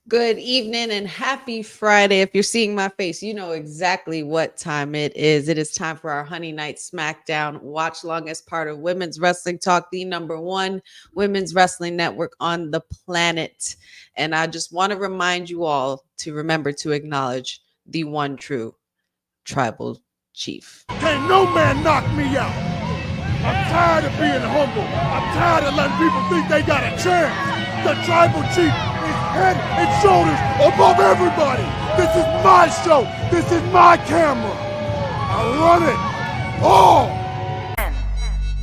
Good evening and happy Friday. If you're seeing my face, you know exactly what time it is. It is time for our Honey Night Smackdown watch long as part of Women's Wrestling Talk, the number one women's wrestling network on the planet. And I just want to remind you all to remember to acknowledge the one true tribal chief. Can't no man knock me out. I'm tired of being humble. I'm tired of letting people think they got a chance. The tribal chief is head and shoulders above everybody. This is my show. This is my camera. I run it all. 10,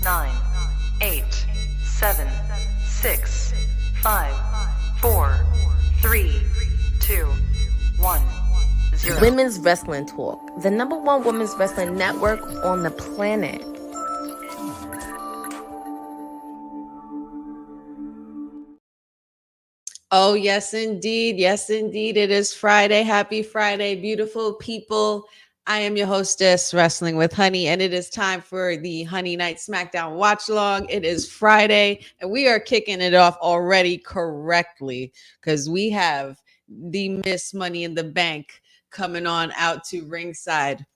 9, 8, 7, 6, 5, 4, 3, 2, 1. Women's Wrestling Talk, the number one women's wrestling network on the planet. Oh, yes, indeed. Yes, indeed. It is Friday. Happy Friday, beautiful people. I am your hostess, Wrestling with Honey, and it is time for the Honey Night Smackdown watch long. It is Friday, and we are kicking it off already correctly because we have the Miss Money in the Bank coming on out to ringside.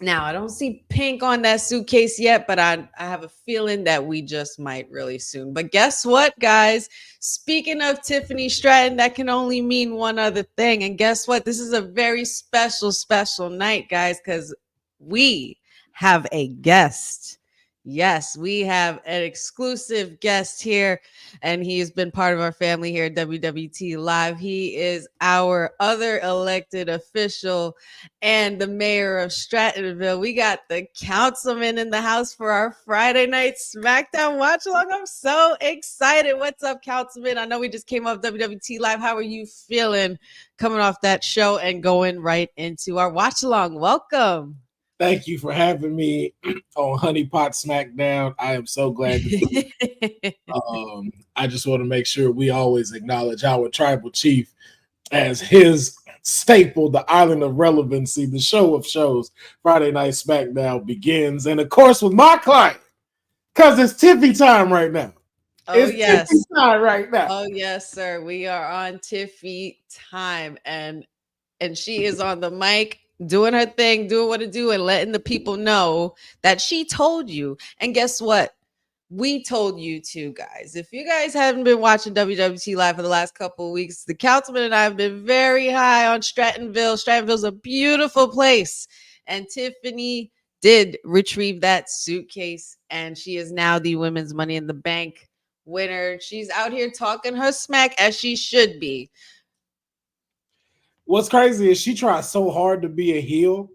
Now, I don't see pink on that suitcase yet, but I have a feeling that we just might really soon. But guess what, guys? Speaking of Tiffany Stratton, that can only mean one other thing. And guess what? This is a very special night, guys, because we have a guest. Yes, we have an exclusive guest here, and he's been part of our family here at WWT Live. He is our other elected official and the mayor of Strattonville. We got the councilman in the house for our Friday night SmackDown watch along. I'm so excited. What's up, councilman? I know we just came off WWT Live. How are you feeling coming off that show and going right into our watch along? Welcome. Thank you for having me on Honey Pot Smackdown. I am so glad to be I just want to make sure we always acknowledge our tribal chief as his staple, the island of relevancy, the show of shows. Friday Night Smackdown begins. And of course, with my client, because it's Tiffy time right now. Oh, it's yes. Tiffy time right now. Oh, yes, sir. We are on Tiffy time. And she is on the mic doing her thing, doing what it do, and letting the people know that she told you. And guess what? We told you too, guys. If you guys haven't been watching WWT Live for the last couple of weeks, the councilman and I have been very high on Strattonville. Strattonville's a beautiful place. And Tiffany did retrieve that suitcase, and she is now the Women's Money in the Bank winner. She's out here talking her smack as she should be. What's crazy is she tries so hard to be a heel,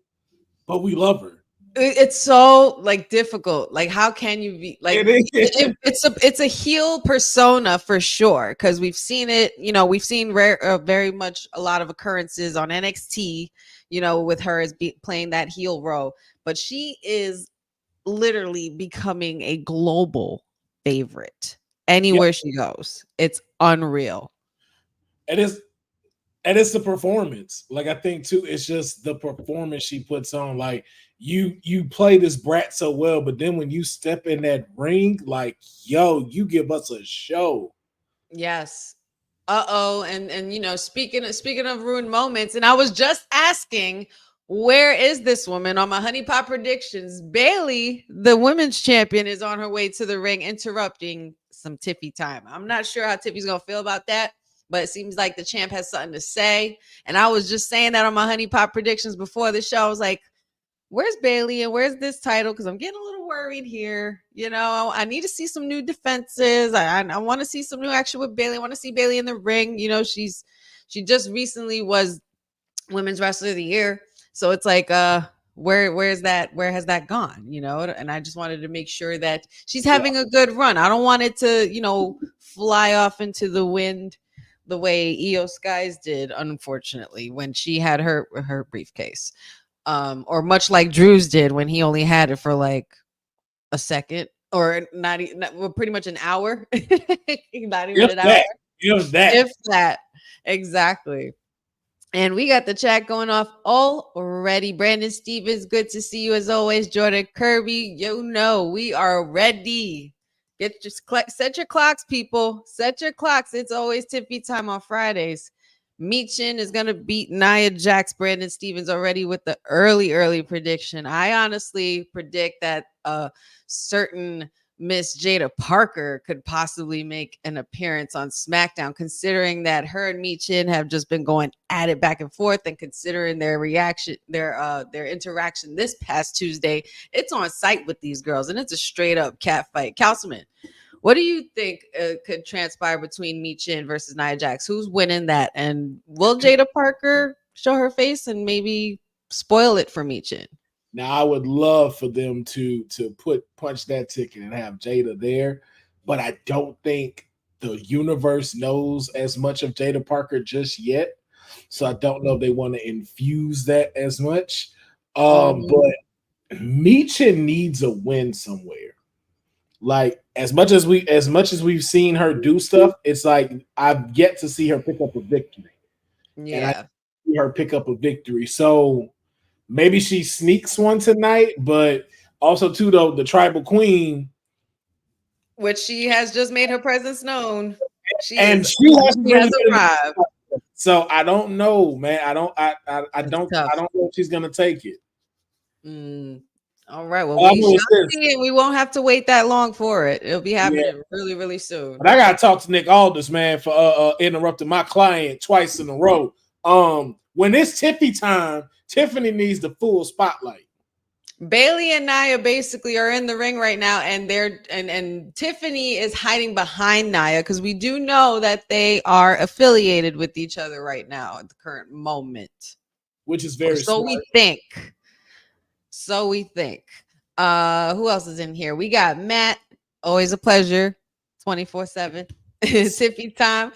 but we love her. It's so like difficult. Like, how can you be like? It's a heel persona for sure, because we've seen it. You know, we've seen very much a lot of occurrences on NXT. You know, with her as playing that heel role, but she is literally becoming a global favorite anywhere she goes. It's unreal. And it's the performance. Like, I think too, it's just the performance she puts on. Like, you play this brat so well, but then when you step in that ring, like, yo, you give us a show. Yes. And you know, speaking of ruined moments, and I was just asking, where is this woman on my Honey Pot predictions? Bayley, the women's champion, is on her way to the ring, interrupting some Tiffy time. I'm not sure how Tiffy's gonna feel about that, but it seems like the champ has something to say. And I was just saying that on my Honey Pot predictions before the show. I was like, where's Bayley and where's this title? Because I'm getting a little worried here. You know, I need to see some new defenses. I want to see some new action with Bayley. I want to see Bayley in the ring. You know, she just recently was Women's Wrestler of the Year. So it's like, where's that? Where has that gone? You know, and I just wanted to make sure that she's having a good run. I don't want it to, you know, fly off into the wind the way Io Skies did, unfortunately, when she had her briefcase. Or much like Drew's did when he only had it for like a second, or well, pretty much an hour. Not even an hour. If that. Exactly. And we got the chat going off already. Brandon Stevens, good to see you as always. Jordan Kirby, you know we are ready. Set your clocks, people. Set your clocks. It's always Tiffy time on Fridays. Meechin is gonna beat Nia Jax. Brandon Stevens already with the early prediction. I honestly predict that certain Miss Jada Parker could possibly make an appearance on SmackDown, considering that her and Meechin have just been going at it back and forth, and considering their interaction this past Tuesday. It's on site with these girls, and it's a straight up cat fight. Councilman, what do you think could transpire between Meechin versus Nia Jax? Who's winning that? And will Jada Parker show her face and maybe spoil it for Meechin? Now, I would love for them to punch that ticket and have Jada there, but I don't think the universe knows as much of Jada Parker just yet. So I don't know if they want to infuse that as much. But Meechin needs a win somewhere. Like as much as we've seen her do stuff, it's like I've yet to see her pick up a victory. Yeah, and I see her pick up a victory. So maybe she sneaks one tonight, but also too though the Tribal Queen, which she has just made her presence known. She has arrived. So I don't know, man. I don't know if she's gonna take it. All right. Well, we shall see, and we won't have to wait that long for it. It'll be happening really soon. But I gotta talk to Nick Aldis, man, for interrupting my client twice in a row. When it's Tiffy time, Tiffany needs the full spotlight. Bayley and Nia basically are in the ring right now, and and Tiffany is hiding behind Nia because we do know that they are affiliated with each other right now at the current moment, which is very so smart. we think. Who else is in here? We got Matt. Always a pleasure. 24/7. Tiffy time.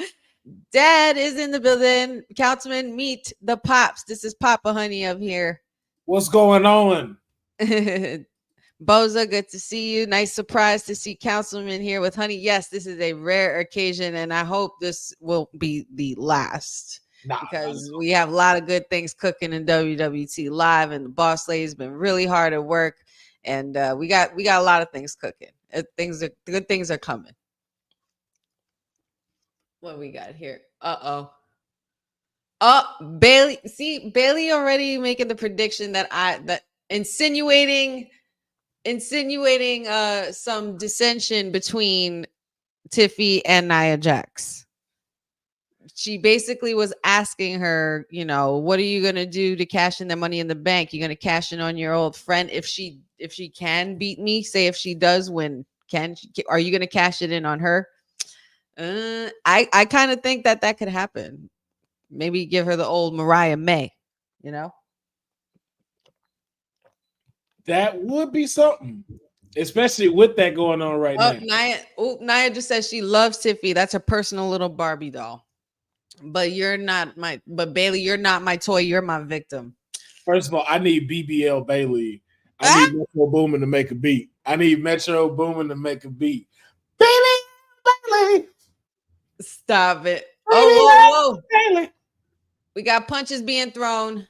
Dad is in the building. Councilman, meet the pops. This is Papa Honey up here. What's going on? Boza, good to see you. Nice surprise to see Councilman here with Honey. Yes, this is a rare occasion, and I hope this will be the last. Because we have a lot of good things cooking in WWT Live, and the boss lady's been really hard at work, and we got a lot of things cooking. Good things are coming. What we got here? Bayley. See, Bayley already making the prediction that insinuating some dissension between Tiffy and Nia Jax. She basically was asking her, what are you going to do to cash in the Money in the Bank? You're going to cash in on your old friend if she can beat me? Say if she does win, are you going to cash it in on her? I kind of think that could happen. Maybe give her the old Mariah May, That would be something, especially with that going on right now. Nia just says she loves Tiffy. That's her personal little Barbie doll. But Bayley, you're not my toy. You're my victim. First of all, I need BBL Bayley. I need Metro Boomin to make a beat. Bayley. Stop it. Whoa. Bayley. We got punches being thrown,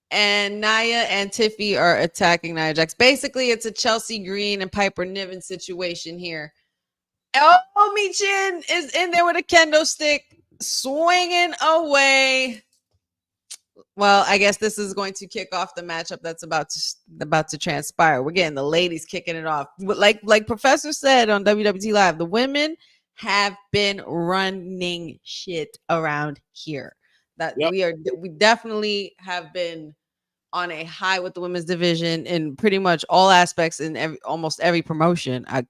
and Nia and Tiffy are attacking Nia Jax. Basically, it's a Chelsea Green and Piper Niven situation here. Oh, Meechin is in there with a kendo stick. Swinging away. Well, I guess this is going to kick off the matchup that's about to transpire. We're getting the ladies kicking it off. Like Professor said on WWT Live, the women have been running shit around here. We definitely have been on a high with the women's division in pretty much all aspects in almost every promotion. I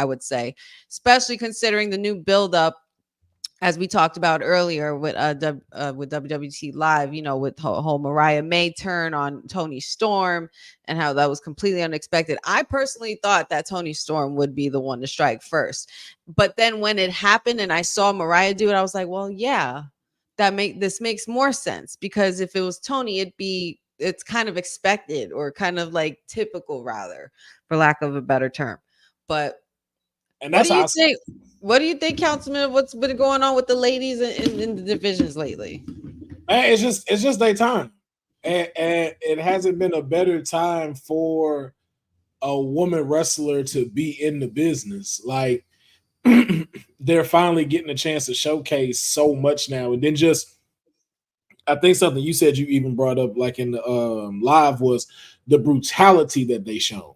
would say, especially considering the new build-up, as we talked about earlier with WWT Live, with whole Mariah May turn on Toni Storm and how that was completely unexpected. I personally thought that Toni Storm would be the one to strike first. But then when it happened and I saw Mariah do it, I was like, well, yeah, this makes more sense, because if it was Toni, it's kind of expected, or kind of like typical, rather, for lack of a better term. But what do you think? What do you think, Councilman? What's been going on with the ladies in the divisions lately? Man, it's just their time, and it hasn't been a better time for a woman wrestler to be in the business. Like, they're finally getting a chance to showcase so much now, and then just I think something you said you even brought up like in the live was the brutality that they shown.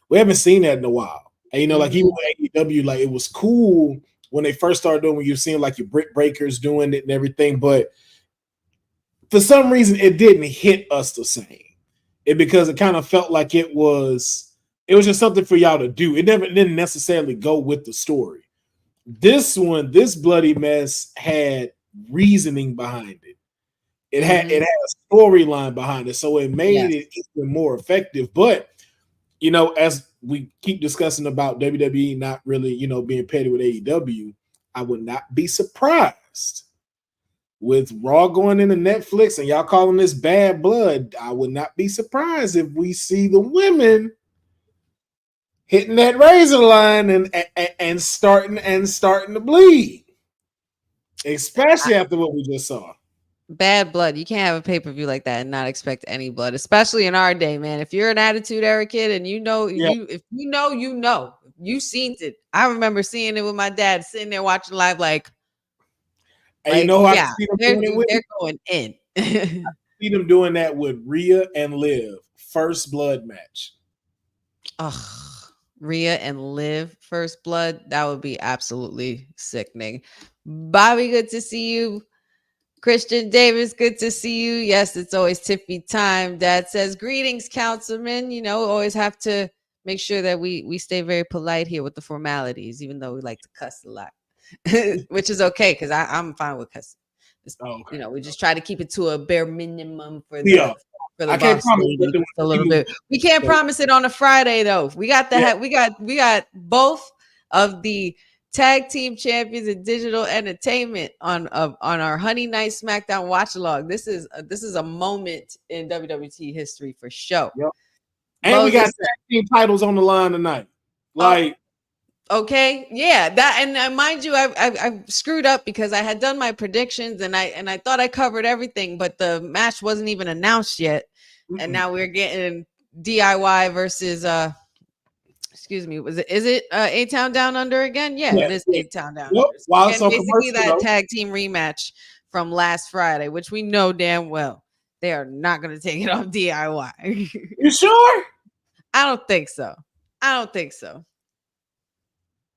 We haven't seen that in a while. And you know, like even with AEW, like it was cool when they first started doing when you're seeing like your brick breakers doing it and everything, but for some reason it didn't hit us the same. Because it kind of felt like it was just something for y'all to do. It didn't necessarily go with the story. This bloody mess had reasoning behind it. It had a storyline behind it, so it made it even more effective. But you know, as we keep discussing about WWE not really, you know, being petty with AEW, I would not be surprised with Raw going into Netflix and y'all calling this bad blood. I would not be surprised if we see the women hitting that razor line and starting to bleed, especially after what we just saw. Bad blood. You can't have a pay-per-view like that and not expect any blood, especially in our day, man. If you're an Attitude Era kid and you know, if you know, you've seen it. I remember seeing it with my dad sitting there watching live, like you know, I see them they're going in. I see them doing that with Rhea and Liv first blood match. Rhea and Liv first blood. That would be absolutely sickening. Bobby, good to see you. Christian Davis, good to see you. Yes, it's always Tiffy time. Dad says, greetings, councilman. You know, always have to make sure that we stay very polite here with the formalities, even though we like to cuss a lot, which is okay because I'm fine with cussing. You know, we just try to keep it to a bare minimum for the I can't promise a little bit. We can't promise it on a Friday though. We got the we got both of the tag team champions in digital entertainment on our Honey Night Smackdown watch along. This is a moment in WWT history for sure. Yep. And we got tag team titles on the line tonight. Like, okay, yeah, that and mind you, I screwed up because I had done my predictions and I thought I covered everything, but the match wasn't even announced yet, and now we're getting DIY versus excuse me, is it A-Town Down Under again? Yeah, it is A-Town Down Under. So again, basically that tag team rematch from last Friday, which we know damn well they are not going to take it off DIY. You sure? I don't think so.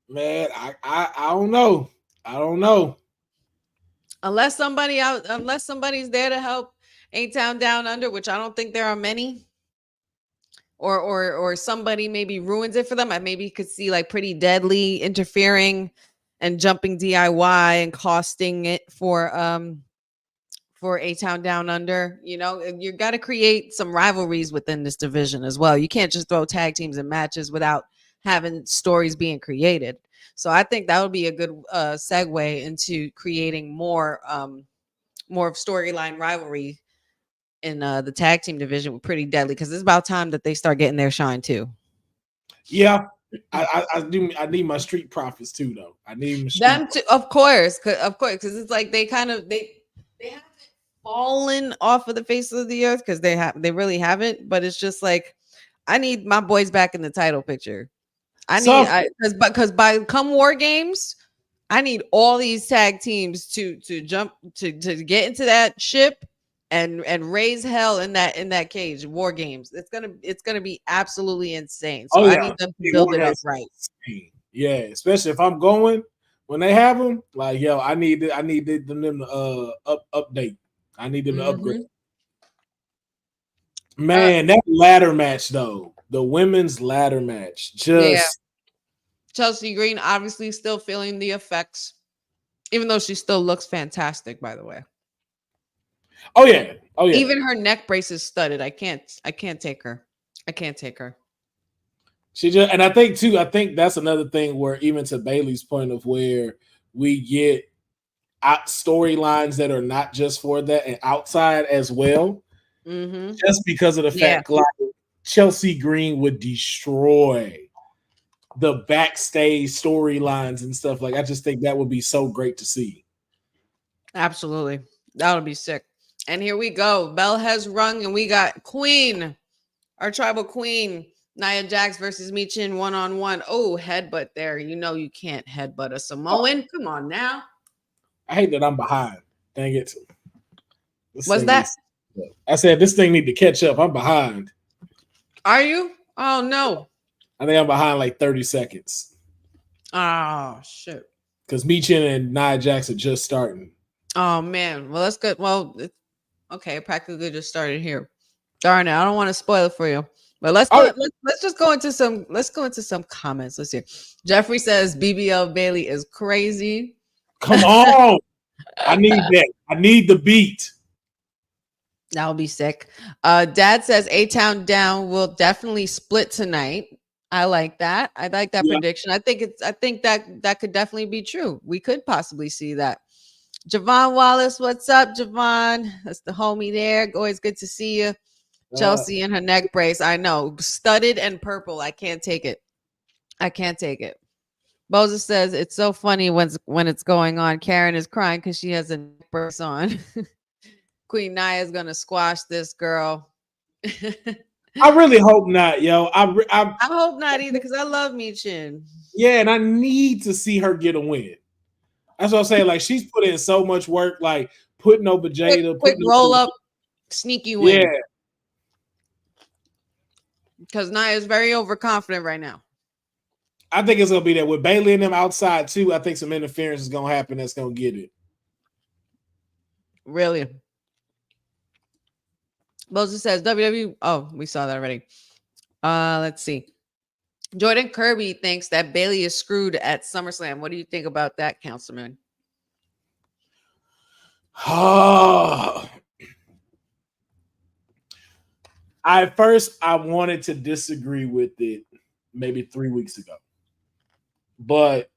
Man, I don't know. I don't know. Unless somebody's there to help A-Town Down Under, which I don't think there are many. Or somebody maybe ruins it for them. I maybe could see like Pretty Deadly interfering and jumping DIY and costing it for A-Town Down Under. You know, you got to create some rivalries within this division as well. You can't just throw tag teams and matches without having stories being created. So I think that would be a good segue into creating more of storyline rivalry in the tag team division with Pretty Deadly, because it's about time that they start getting their shine too. Yeah, I do. I need my Street Profits too, though. I need them too, of course, because it's like they haven't fallen off of the face of the earth, because they really haven't. But it's just like I need my boys back in the title picture. Because by come War Games, I need all these tag teams to jump to get into that ship and raise hell in that cage. War Games. It's gonna be absolutely insane. So I need them to build it up right. Yeah, especially if I'm going when they have them. Like, yo, I need them to update. I need them to upgrade. Man, that ladder match though, the women's ladder match, Chelsea Green obviously still feeling the effects, even though she still looks fantastic, by the way. Oh yeah. Even her neck brace is studded. I can't take her. She just, and I think that's another thing where, even to Bayley's point of where we get out storylines that are not just for that and outside as well. Just because of the fact like Chelsea Green would destroy the backstage storylines and stuff. Like, I just think that would be so great to see. Absolutely. That would be sick. And here we go. Bell has rung, and we got Queen, our tribal queen, Nia Jax versus Michin one-on-one. Oh, headbutt there. You know you can't headbutt a Samoan. Come on now. I hate that I'm behind. Dang it. What's that? I said this thing need to catch up. I'm behind. Are you? Oh no. I think I'm behind like 30 seconds. Oh shit. Because Meechin and Nia Jax are just starting. Oh man. Well, that's good. Well, okay, it practically just started here. Darn it, I don't want to spoil it for you. But let's go. Let's just go into some. Let's go into some comments. Let's see. Jeffrey says BBL Bayley is crazy. Come on, I need that. I need the beat. That would be sick. Dad says A-Town Down will definitely split tonight. I like that. I like that prediction. I think that could definitely be true. We could possibly see that. Javon Wallace, what's up, Javon? That's the homie there. Always good to see you. Chelsea in her neck brace. I know. Studded and purple. I can't take it. I can't take it. Boza says it's so funny when it's going on. Karen is crying because she has a neck brace on. Queen Nia is gonna squash this girl. I really hope not, yo. I hope not either because I love Meechin. Yeah, and I need to see her get a win. That's what I'm saying. Like she's put in so much work, like putting over Jada, quick roll up, sneaky win. Yeah, because Nia is very overconfident right now. I think it's gonna be that with Bayley and them outside too. I think some interference is gonna happen. That's gonna get it. Really. Moses says WWE. Oh, we saw that already. Let's see. Jordan Kirby thinks that Bayley is screwed at SummerSlam. What do you think about that, Councilman? At first, I wanted to disagree with it maybe 3 weeks ago. But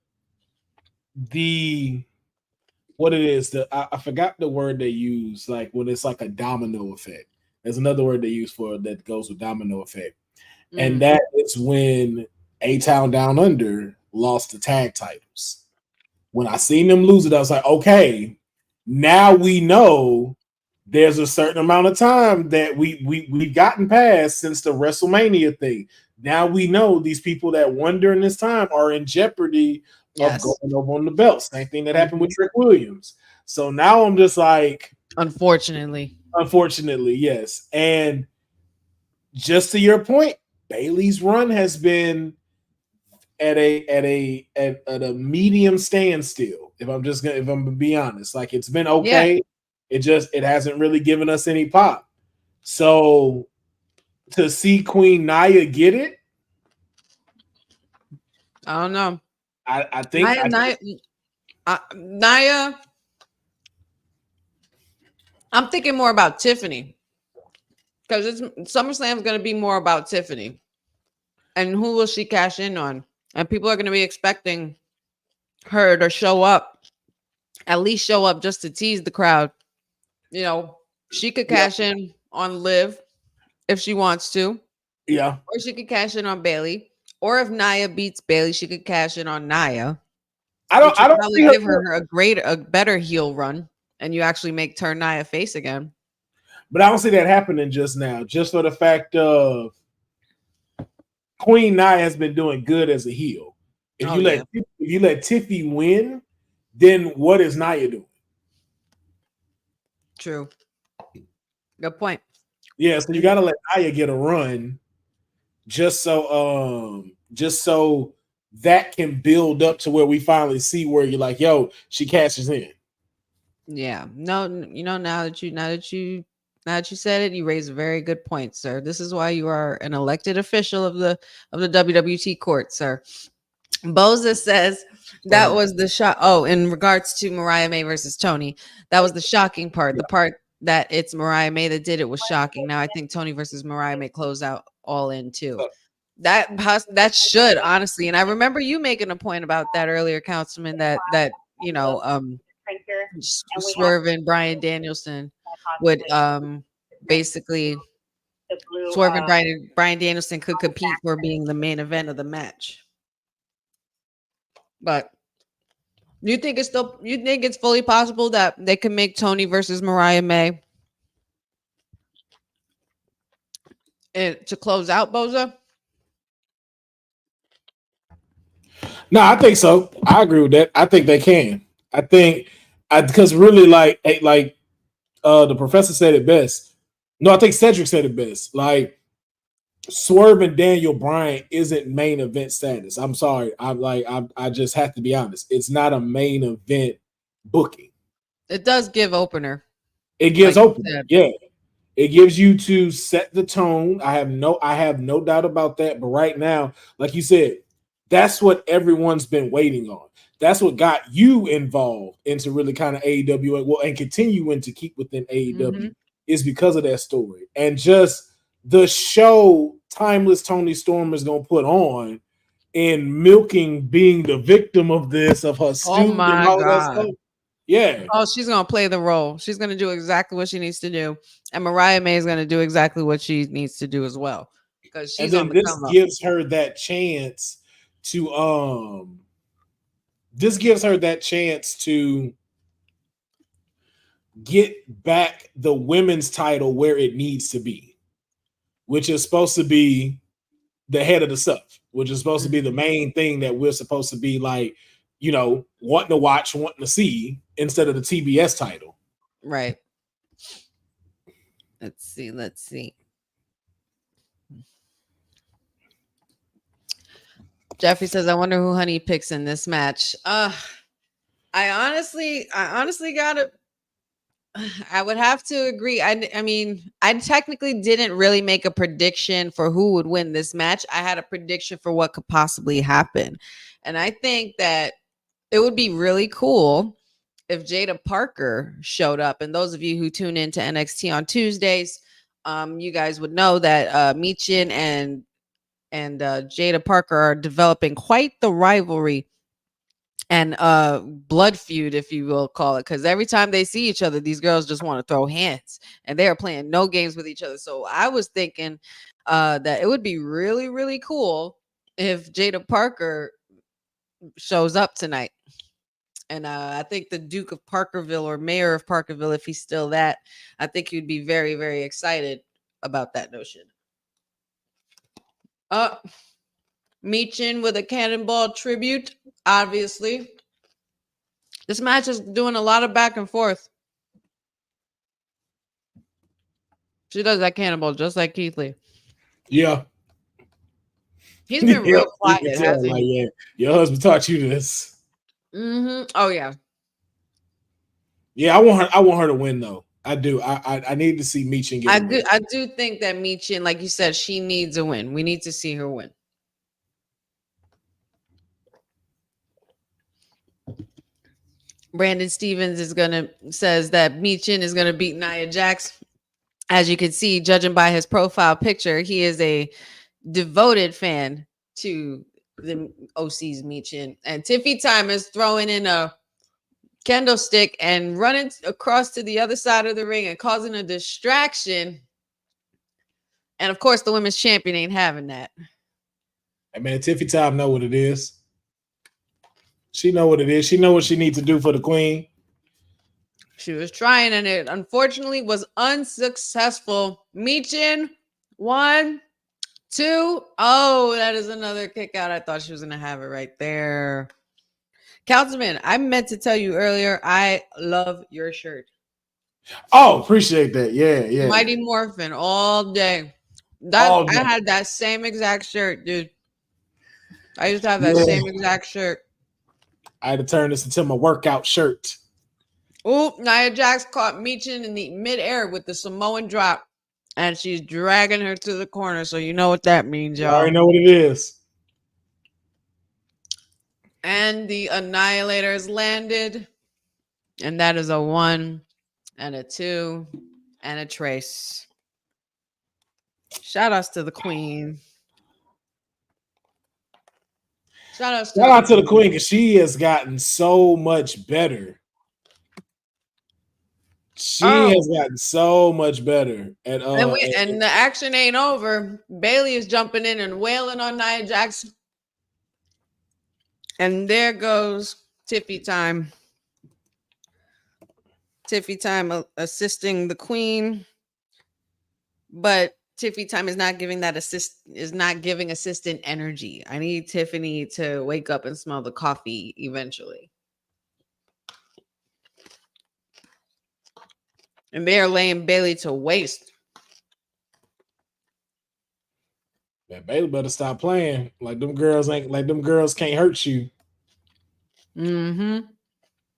what it is, I forgot the word they use, like when it's like a domino effect. There's another word they use for it that goes with domino effect. And that is when A-Town Down Under lost the tag titles. When I seen them lose it, I was like, okay, now we know there's a certain amount of time that we've gotten past since the WrestleMania thing. Now we know these people that won during this time are in jeopardy of going over on the belt. Same thing that happened with Trick Williams. So now I'm just like, unfortunately, yes. And just to your point, Bayley's run has been at a medium standstill. If I'm gonna be honest, like it's been okay. Yeah. It hasn't really given us any pop. So to see Queen Nia get it, I don't know. I think Nia. I'm thinking more about Tiffany because SummerSlam is going to be more about Tiffany, and who will she cash in on? And people are going to be expecting her to show up, at least show up just to tease the crowd. You know, she could cash in on Liv if she wants to. Yeah. Or she could cash in on Bayley. Or if Nia beats Bayley, she could cash in on Nia. I don't probably give her a better heel run, and you actually make turn Nia face again. But I don't see that happening just now, just for the fact of Queen Nia has been doing good as a heel. If you let Tiffy win, then what is Nia doing? True. Good point. Yeah, so you got to let Nia get a run, just so that can build up to where we finally see where you're like, yo, she cashes in. Yeah. No, you know, now that you said it, you raised a very good point, sir. This is why you are an elected official of the WWT court, sir. Boza says that was the shot. Oh, in regards to Mariah May versus Tony, that was the shocking part. The part that it's Mariah May that did it was shocking. Now I think Tony versus Mariah may close out All In too. That should, honestly. And I remember you making a point about that earlier, Councilman, that you know, Swerve and Bryan Danielson would basically Swerve and Bryan Danielson could compete for being the main event of the match. But you think it's fully possible that they can make Tony versus Mariah May to close out, Boza? No, I think so. I agree with that. I think they can. I think because really like the professor said it best. No, I think Cedric said it best. Like Swerve and Daniel Bryan isn't main event status. I'm sorry. I just have to be honest. It's not a main event booking. It does give opener. It gives like opener. Yeah. It gives you to set the tone. I have no doubt about that. But right now, like you said, that's what everyone's been waiting on. That's what got you involved into really kind of AEW, well, and continuing to keep within AEW is because of that story. And just the show Timeless Tony Storm is going to put on in milking being the victim of this, of her student and all that stuff. Yeah. Oh, she's going to play the role. She's going to do exactly what she needs to do. And Mariah May is going to do exactly what she needs to do as well. Because she's on the come up. Gives her that chance to this gives her that chance to get back the women's title where it needs to be, which is supposed to be the head of the stuff, which is supposed to be the main thing that we're supposed to be like, you know, wanting to watch, wanting to see instead of the TBS title. Right. Let's see. Jeffrey says, I wonder who Honey picks in this match. I honestly gotta, I would have to agree. I mean, I technically didn't really make a prediction for who would win this match. I had a prediction for what could possibly happen. And I think that it would be really cool if Jada Parker showed up. And those of you who tune into NXT on Tuesdays, you guys would know that Michin and Jada Parker are developing quite the rivalry and blood feud, if you will call it, because every time they see each other, these girls just want to throw hands, and they are playing no games with each other. So I was thinking that it would be really, really cool if Jada Parker shows up tonight. And I think the Duke of Parkerville, or Mayor of Parkerville, if he's still that, I think he'd be very, very excited about that notion. Michin with a cannonball tribute, obviously. This match is doing a lot of back and forth. She does that cannonball just like Keith Lee. Yeah. He's been real quiet, hasn't like, he? Yeah, your husband taught you this. Oh yeah. Yeah, I want her to win though. I do. I need to see Michin get a win. I do think that Michin, like you said, she needs a win. We need to see her win. Brandon Stevens says that Michin is gonna beat Nia Jax. As you can see, judging by his profile picture, he is a devoted fan to the OC's Michin. And Tiffy Time is throwing in a kendo stick and running across to the other side of the ring and causing a distraction. And of course, the women's champion ain't having that. Hey man, Tiffy Time know what it is. She know what it is. She know what she needs to do for the queen. She was trying, and it unfortunately was unsuccessful. Michin, 1, 2. Oh, that is another kick out. I thought she was gonna have it right there. Councilman, I meant to tell you earlier, I love your shirt. Oh, appreciate that. Yeah. Mighty Morphin all day. I had that same exact shirt, dude. I used to have that same exact shirt. I had to turn this into my workout shirt. Oh, Nia Jax caught Michin in the midair with the Samoan drop, and she's dragging her to the corner. So you know what that means, y'all. I already know what it is. And the Annihilator has landed, and that is a 1 and a 2 and a trace. Shout outs to the queen. Shout out to the queen, because she has gotten so much better. She has gotten so much better. And the action ain't over. Bayley is jumping in and wailing on Nia Jax. And there goes Tiffy Time. Tiffy Time assisting the queen. But Tiffy Time is not giving giving assistant energy. I need Tiffany to wake up and smell the coffee eventually. And they are laying Bayley to waste. Man, Bayley better stop playing. Like them girls can't hurt you. Mm-hmm.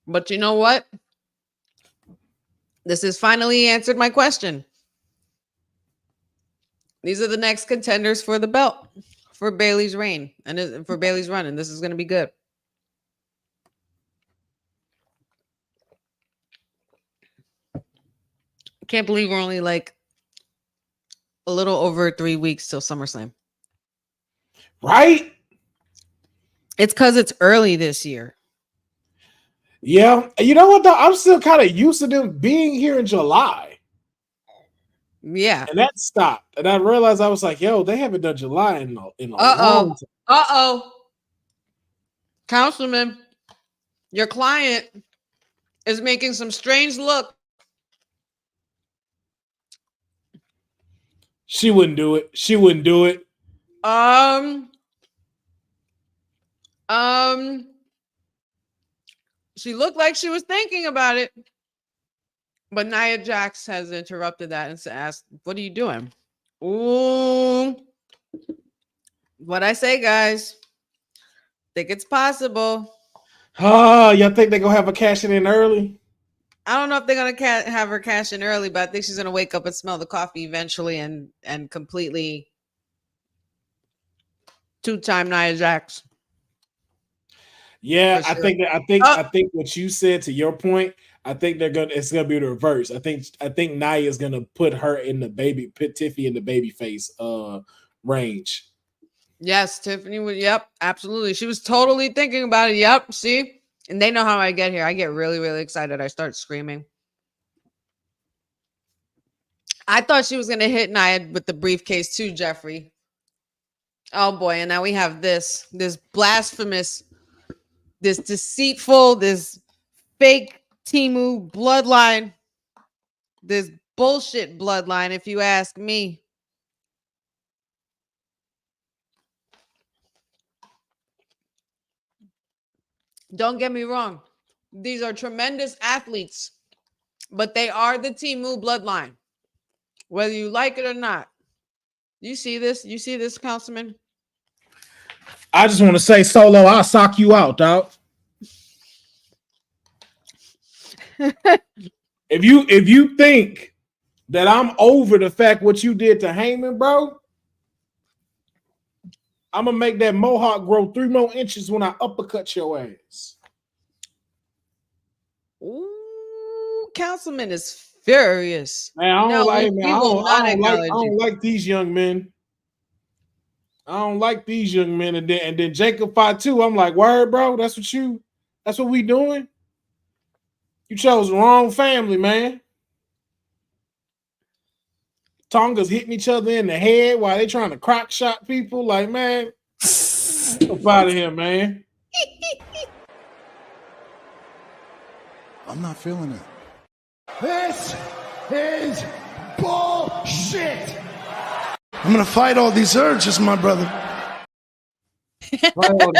But you know what? This has finally answered my question. These are the next contenders for the belt for Bayley's reign and for Bayley's run, and this is going to be good. I can't believe we're only like a little over 3 weeks till SummerSlam. Right? It's because it's early this year. Yeah. You know what, though? I'm still kind of used to them being here in July. Yeah. And that stopped. And I realized I was like, yo, they haven't done July in a long time. Uh-oh. Councilman, your client is making some strange look. She wouldn't do it. She looked like she was thinking about it. But Nia Jax has interrupted that and asked, what are you doing? Ooh. What I say, guys. Think it's possible. Oh, y'all think they're going to have her cashing in early? I don't know if they're going to have her cash in early, but I think she's going to wake up and smell the coffee eventually and completely two-time Nia Jax. Yeah, Sure. I think what you said, to your point, I think it's gonna be the reverse. I think Nia is gonna put her in the Tiffany in the baby face range. Yes, Tiffany would. Yep, absolutely. She was totally thinking about it. Yep, see, and they know how I get here. I get really, really excited. I start screaming. I thought she was gonna hit Nia with the briefcase too, Jeffrey. Oh boy, and now we have this blasphemous, this deceitful, this fake Temu bloodline, this bullshit bloodline, if you ask me. Don't get me wrong. These are tremendous athletes, but they are the Temu bloodline, whether you like it or not. You see this? You see this, Councilman? I just want to say, Solo, I'll sock you out, dog. If you think that I'm over the fact what you did to Heyman, bro, I'm gonna make that mohawk grow 3 more inches when I uppercut your ass. Ooh, Councilman is furious. Man, I don't like these young men. I don't like these young men. And then Jacob fought too. I'm like, word, bro. That's what we doing. You chose the wrong family, man. Tonga's hitting each other in the head while they trying to crock shot people. Like, man, get out of here, man. I'm not feeling it. This is bullshit. I'm gonna fight all these urges, my brother. We'll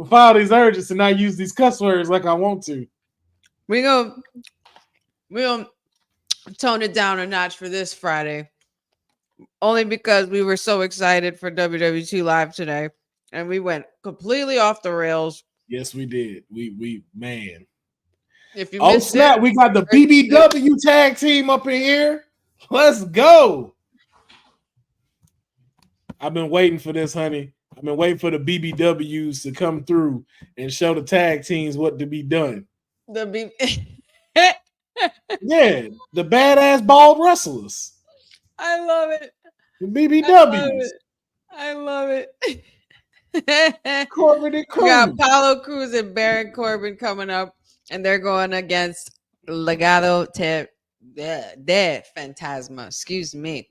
fight all these urges and not use these cuss words like I want to. We gonna tone it down a notch for this Friday, only because we were so excited for WWT Live today, and we went completely off the rails. Yes, we did. We man. If you snap, we got the BBW tag team up in here. Let's go. I've been waiting for this, honey. I've been waiting for the BBWs to come through and show the tag teams what to be done. Yeah, the badass bald wrestlers. I love it. The BBWs. I love it. Corbin and Cruz. We got Apollo Crews and Baron Corbin coming up, and they're going against Legado de Fantasma. Excuse me.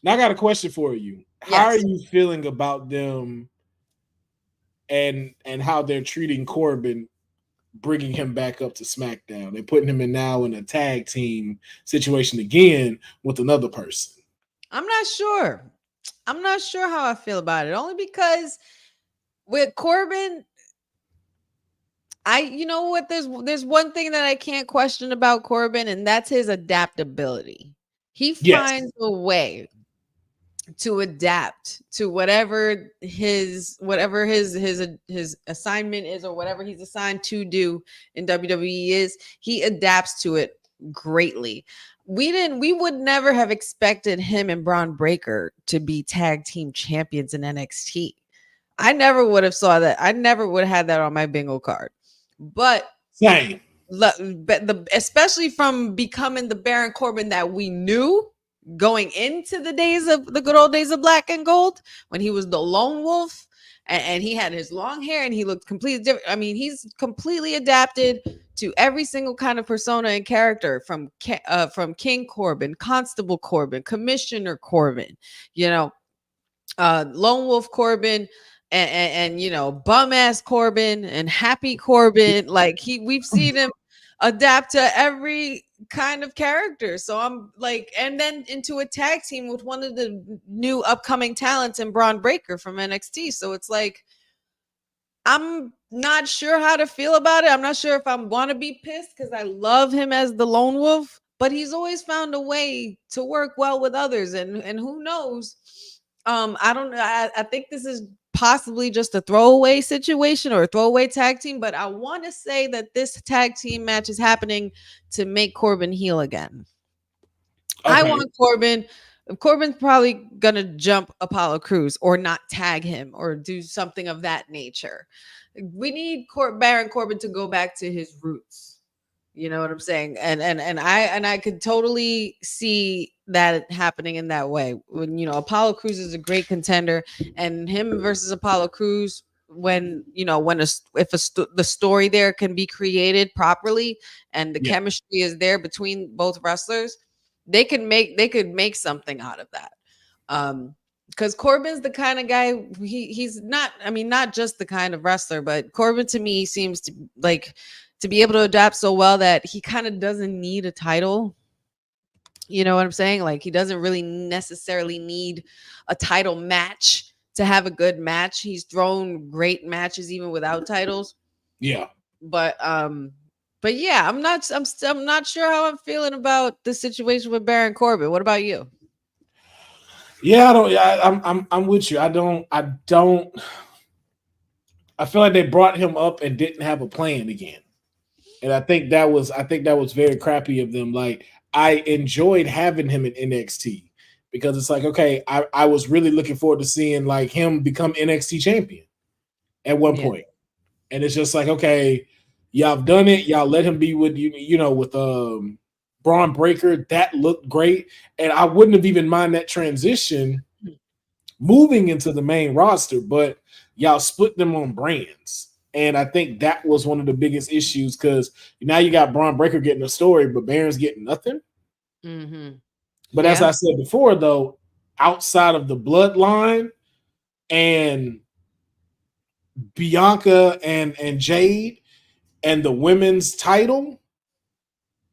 Now I got a question for you. How are you feeling about them and how they're treating Corbin, bringing him back up to SmackDown and putting him now in a tag team situation again with another person? I'm not sure. I'm not sure how I feel about it, only because with Corbin, You know what? There's one thing that I can't question about Corbin, and that's his adaptability. He Yes. finds a way to adapt to whatever his assignment is, or whatever he's assigned to do in WWE is. He adapts to it greatly. We would never have expected him and Braun Breaker to be tag team champions in NXT. I never would have saw that. I never would have had that on my bingo card. But Same. Especially from becoming the Baron Corbin that we knew going into the good old days of Black and Gold, when he was the lone wolf and he had his long hair and he looked completely different. I mean, he's completely adapted to every single kind of persona and character, from King Corbin, Constable Corbin, Commissioner Corbin, lone wolf Corbin, and bum ass Corbin and happy Corbin. Like we've seen him adapt to every kind of character. So I'm like, and then into a tag team with one of the new upcoming talents in Braun Breaker from NXT. So it's like, I'm not sure how to feel about it. I'm not sure if I want to be pissed, because I love him as the lone wolf, but he's always found a way to work well with others. And who knows? I don't know. I think this is possibly just a throwaway situation or a throwaway tag team, but I want to say that this tag team match is happening to make Corbin heel again. Okay. I want Corbin. Corbin's probably gonna jump Apollo Crews or not tag him or do something of that nature. We need Baron Corbin to go back to his roots. You know what I'm saying? And I could totally see that happening in that way. When Apollo Crews is a great contender, and him versus Apollo Crews, the story there can be created properly and the chemistry is there between both wrestlers, they could make something out of that. Because Corbin's the kind of guy, he's not, not just the kind of wrestler, but Corbin to me seems to be able to adapt so well that he kind of doesn't need a title. You know what I'm saying? Like, he doesn't really necessarily need a title match to have a good match. He's thrown great matches even without titles. Yeah. But yeah, I'm not sure how I'm feeling about the situation with Baron Corbin. What about you? Yeah, I'm with you. I feel like they brought him up and didn't have a plan again. And I think that was very crappy of them. Like, I enjoyed having him in NXT because it's like, okay, I was really looking forward to seeing like him become NXT champion at one point. And it's just like, okay, y'all have done it. Y'all let him be with with Braun Breaker. That looked great. And I wouldn't have even mind that transition moving into the main roster, but y'all split them on brands. And I think that was one of the biggest issues, because now you got Braun Breaker getting a story, but Baron's getting nothing. Mm-hmm. But as I said before, though, outside of the bloodline and Bianca and Jade and the women's title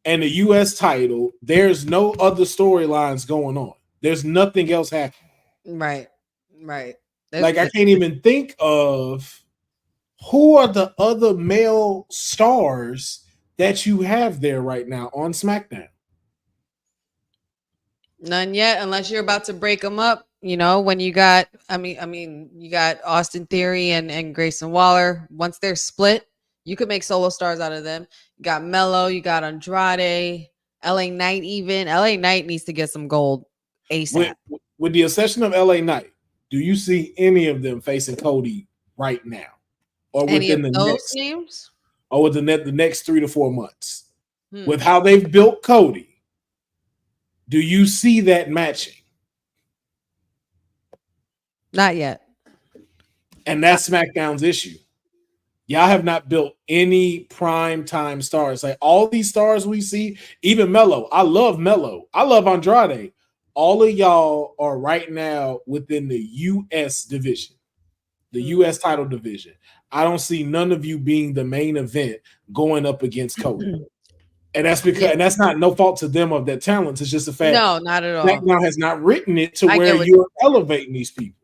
and the U.S. title, there's no other storylines going on. There's nothing else happening. Right. I can't even think of who are the other male stars that you have there right now on SmackDown. None yet, unless you're about to break them up. When you got, you got Austin Theory and Grayson Waller. Once they're split, you could make solo stars out of them. You got Mello, you got Andrade, LA Knight even. LA Knight needs to get some gold ASAP. With the exception of LA Knight, do you see any of them facing Cody right now? Or within the next names? Or within the next 3 to 4 months? With how they've built Cody, do you see that matching? Not yet. And that's SmackDown's issue. Y'all have not built any prime time stars. Like, all these stars we see, even Mello. I love Mello. I love Andrade. All of y'all are right now within the U.S. division, the U.S. title division. I don't see none of you being the main event going up against Cody. And that's because, and that's not no fault to them of their talents. It's just the fact. No, not at all. SmackDown has not written it to where you're elevating these people.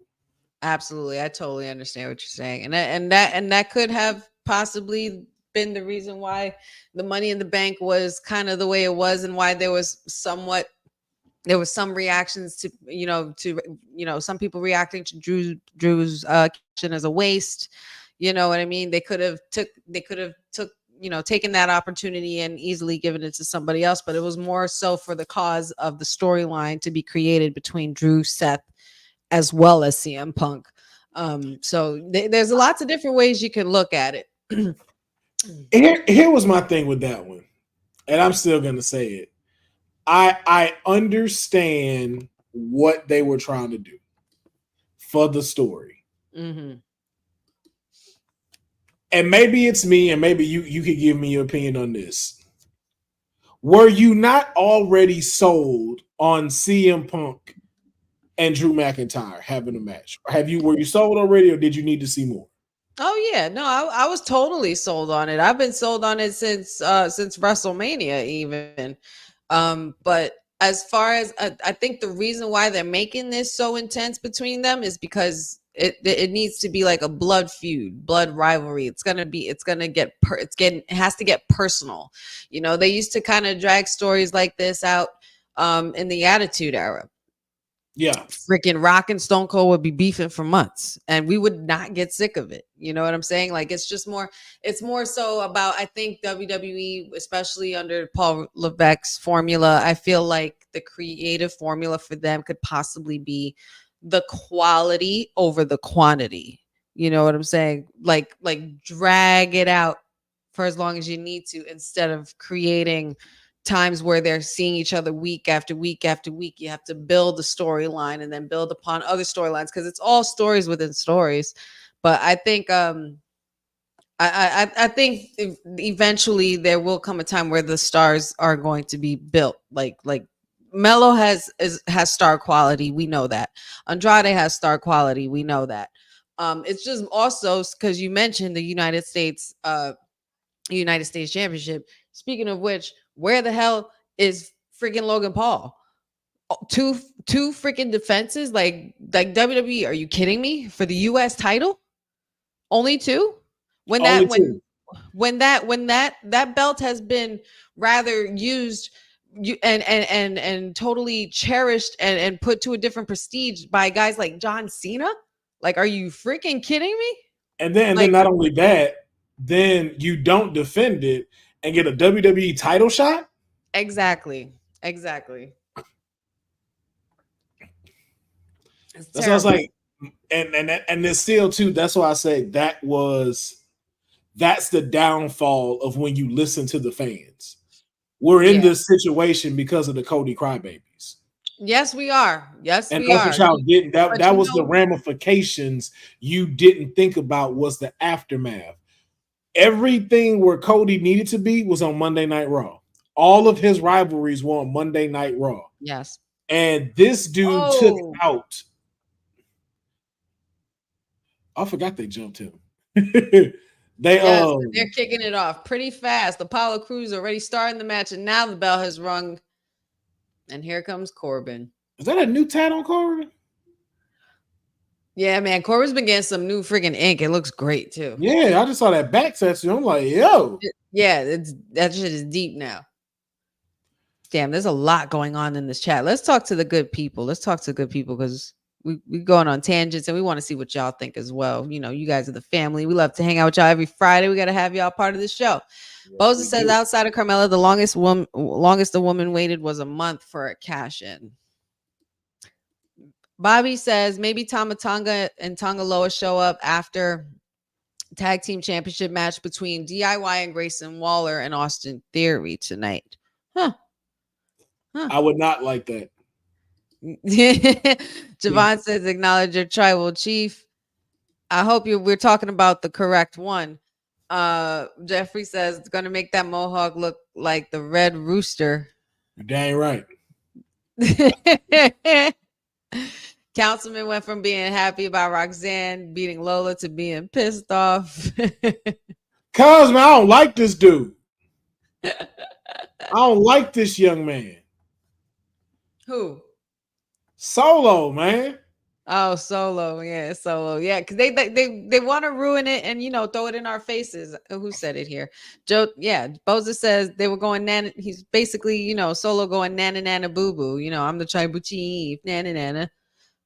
Absolutely. I totally understand what you're saying. And that could have possibly been the reason why the Money in the Bank was kind of the way it was, and why there was some reactions to some people reacting to Drew's action as a waste. You know what I mean? They could have took taken that opportunity and easily given it to somebody else, but it was more so for the cause of the storyline to be created between Drew, Seth, as well as CM Punk. So there's lots of different ways you can look at it. Here was my thing with that one, and I'm still gonna say it. I understand what they were trying to do for the story. Mm-hmm. And maybe it's me, and maybe you could give me your opinion on this. Were you not already sold on CM Punk and Drew McIntyre having a match? Were you sold already, or did you need to see more? Oh yeah, no, I was totally sold on it. I've been sold on it since WrestleMania even. But as far as I think the reason why they're making this so intense between them is because it needs to be like a blood feud, blood rivalry. It has to get personal. You know, they used to kind of drag stories like this out in the Attitude Era. Yeah, freaking Rock and Stone Cold would be beefing for months, and we would not get sick of it. You know what I'm saying? Like, it's more so about, I think WWE, especially under Paul Levesque's formula, I feel like the creative formula for them could possibly be the quality over the quantity. You know what I'm saying? Like drag it out for as long as you need to, instead of creating times where they're seeing each other week after week after week. You have to build the storyline and then build upon other storylines, because it's all stories within stories. But I think I think eventually there will come a time where the stars are going to be built. Like Melo has star quality, we know that. Andrade has star quality, we know that. It's just also because you mentioned the United States Championship. Speaking of which, where the hell is freaking Logan Paul? Two freaking defenses, like WWE. Are you kidding me? For the U.S. title, only two. When that belt has been rather used and totally cherished and put to a different prestige by guys like John Cena. Like, are you freaking kidding me? And then not only that, then you don't defend it and get a WWE title shot? Exactly. That's what I was like, and there's still too. That's why I say that's the downfall of when you listen to the fans. We're in this situation because of the Cody crybabies. Yes, we are. Yes, and we that's are. What y'all didn't. That was the ramifications you didn't think about, was the aftermath. Everything where Cody needed to be was on Monday Night Raw. All of his rivalries were on Monday Night Raw. Yes. And this dude took out. I forgot they jumped him. They're kicking it off pretty fast. Apollo Crews already starting the match, and now the bell has rung. And here comes Corbin. Is that a new tat on Corbin? Yeah, man. Corbin's been getting some new freaking ink. It looks great too. Yeah, I just saw that back tattoo. I'm like, yo. That shit is deep now. Damn, there's a lot going on in this chat. Let's talk to the good people. Because we going on tangents and we want to see what y'all think as well. You know, you guys are the family. We love to hang out with y'all every Friday. We got to have y'all part of the show. Boza says, outside of Carmella, the longest the woman waited was a month for a cash in. Bobby says maybe Tonga and Tonga Loa show up after tag team championship match between DIY and Grayson Waller and Austin Theory tonight. Huh. I would not like that. Javon says, acknowledge your tribal chief. I hope we're talking about the correct one. Jeffrey says it's going to make that mohawk look like the Red Rooster. You're dang right. Councilman went from being happy about Roxanne beating Lola to being pissed off. Cause, man, I don't like this dude. I don't like this young man. Who? Solo, man. Oh, Solo, yeah, Solo, yeah, because they want to ruin it and throw it in our faces. Who said it here? Joe, yeah, Boza says they were going nana. He's basically Solo going nana nana boo boo. I'm the tribal chief, nana nana.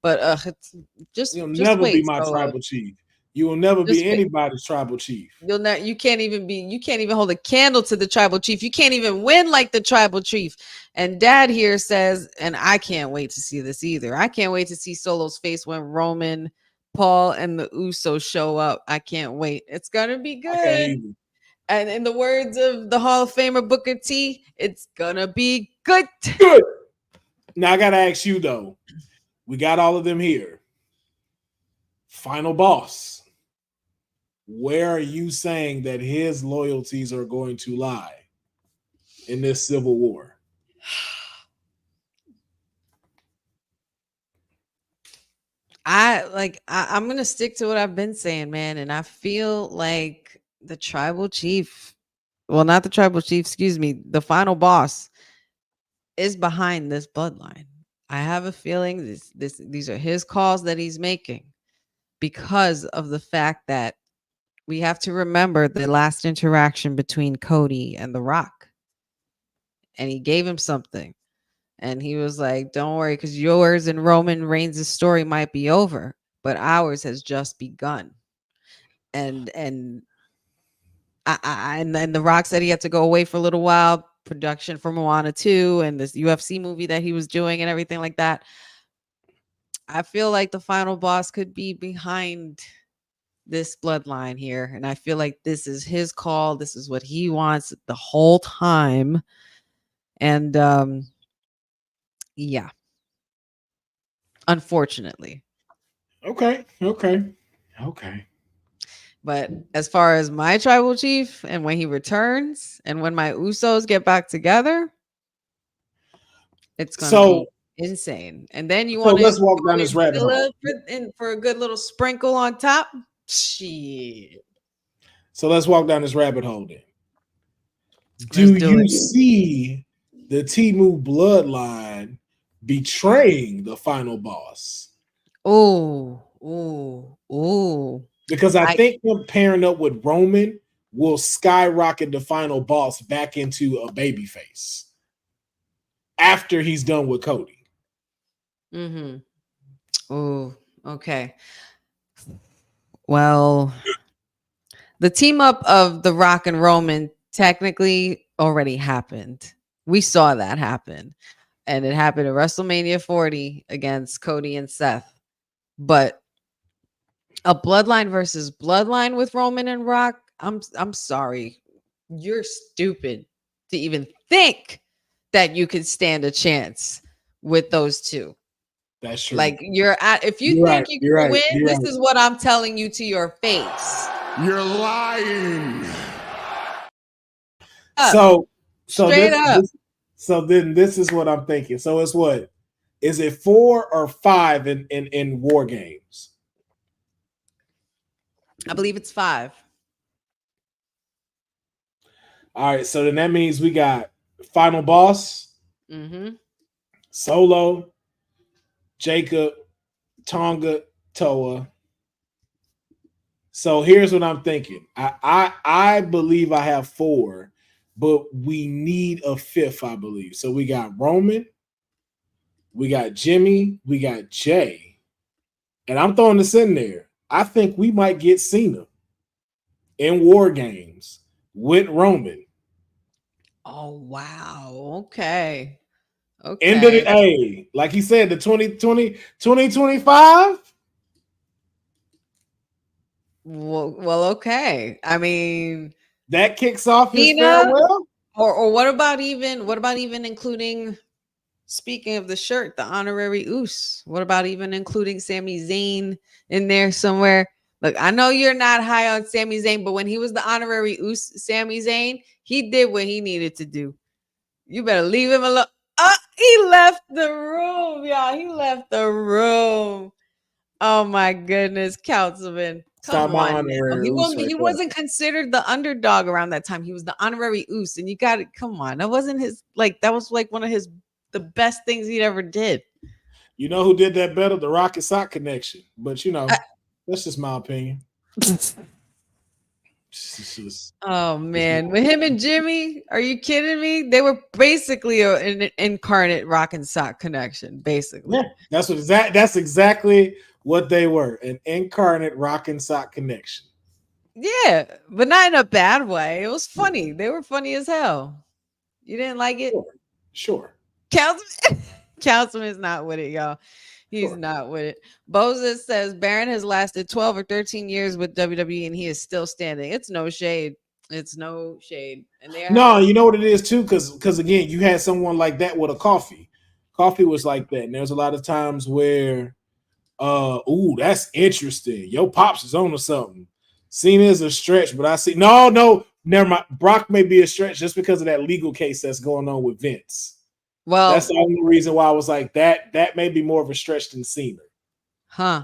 But it's You'll just never be wait, my Solo. tribal chief. You will never Just be wait. anybody's tribal chief. You can't even hold a candle to the tribal chief. You can't even win like the tribal chief. And Dad here says, and I can't wait to see this either. I can't wait to see Solo's face when Roman, Paul, and the Usos show up. I can't wait. It's gonna be I can't good. either. And in the words of the Hall of Famer Booker T, it's gonna be good. Good. Now I gotta ask you though. We got all of them here. Final boss. Where are you saying that his loyalties are going to lie in this civil war? I'm gonna stick to what I've been saying, man. And I feel like the tribal chief, well, not the tribal chief, excuse me, the final boss is behind this bloodline. I have a feeling these are his calls that he's making because of the fact that we have to remember the last interaction between Cody and The Rock. And he gave him something. And he was like, don't worry, because yours and Roman Reigns' story might be over, but ours has just begun. And and then The Rock said he had to go away for a little while, production for Moana 2 and this UFC movie that he was doing and everything like that. I feel like the final boss could be behind this bloodline here. And I feel like this is his call. This is what he wants the whole time. And yeah. Unfortunately. Okay. But as far as my tribal chief and when he returns and when my Usos get back together, it's gonna be insane. And then you want to let's walk down this rabbit hole for a good little sprinkle on top. Shit. So let's walk down this rabbit hole then. Do you see the Temu bloodline betraying the final boss? Oh. Because I think him pairing up with Roman will skyrocket the final boss back into a babyface after he's done with Cody. Mm-hmm. Oh, okay. Well, the team up of The Rock and Roman technically already happened. We saw that happen. And it happened at WrestleMania 40 against Cody and Seth. But a bloodline versus bloodline with Roman and Rock, I'm sorry. You're stupid to even think that you could stand a chance with those two. That's true. Like if you think you can win, this is what I'm telling you to your face. You're lying. So straight up. So then this is what I'm thinking. So it's what? Is it 4 or 5 in War Games? I believe it's 5. All right, so then that means we got Final Boss, Solo, Jacob, Tonga, Toa. So here's what I'm thinking. I believe I have 4, but we need a 5th, I believe. So we got Roman, we got Jimmy, we got Jay, and I'm throwing this in there. I think we might get Cena in War Games with Roman. Oh, wow. Okay. End of the like he said, the 2025. Well, okay. I mean, that kicks off his Cena, farewell. Or what about even including, speaking of the shirt, the honorary Us? What about even including Sami Zayn in there somewhere? Look, I know you're not high on Sami Zayn, but when he was the honorary Us, Sami Zayn, he did what he needed to do. You better leave him alone. He left the room, y'all. He left the room. Oh my goodness, Councilman. Come on. He wasn't considered the underdog around that time. He was the honorary Us, and you got it. Come on. That wasn't his, like, that was like one of the best things he'd ever did. You know who did that better? The Rocket Sock Connection. But that's just my opinion. Oh man, with him and Jimmy, are you kidding me? They were basically an incarnate Rock and Sock Connection, basically. Yeah, that's exactly what they were, an incarnate Rock and Sock Connection. Yeah, but not in a bad way. It was funny. They were funny as hell. You didn't like it? Sure. Councilman is not with it, y'all. He's not with it. Boza says Baron has lasted 12 or 13 years with WWE and he is still standing. It's no shade. It's no shade. And no, you know what it is too, because again, you had someone like that with a Coffee. Coffee was like that, and there's a lot of times where, that's interesting. Your pops is on to something. Cena is a stretch, but I see no, never mind. Brock may be a stretch just because of that legal case that's going on with Vince. Well, that's the only reason why I was like that. That may be more of a stretch than Cena. Huh.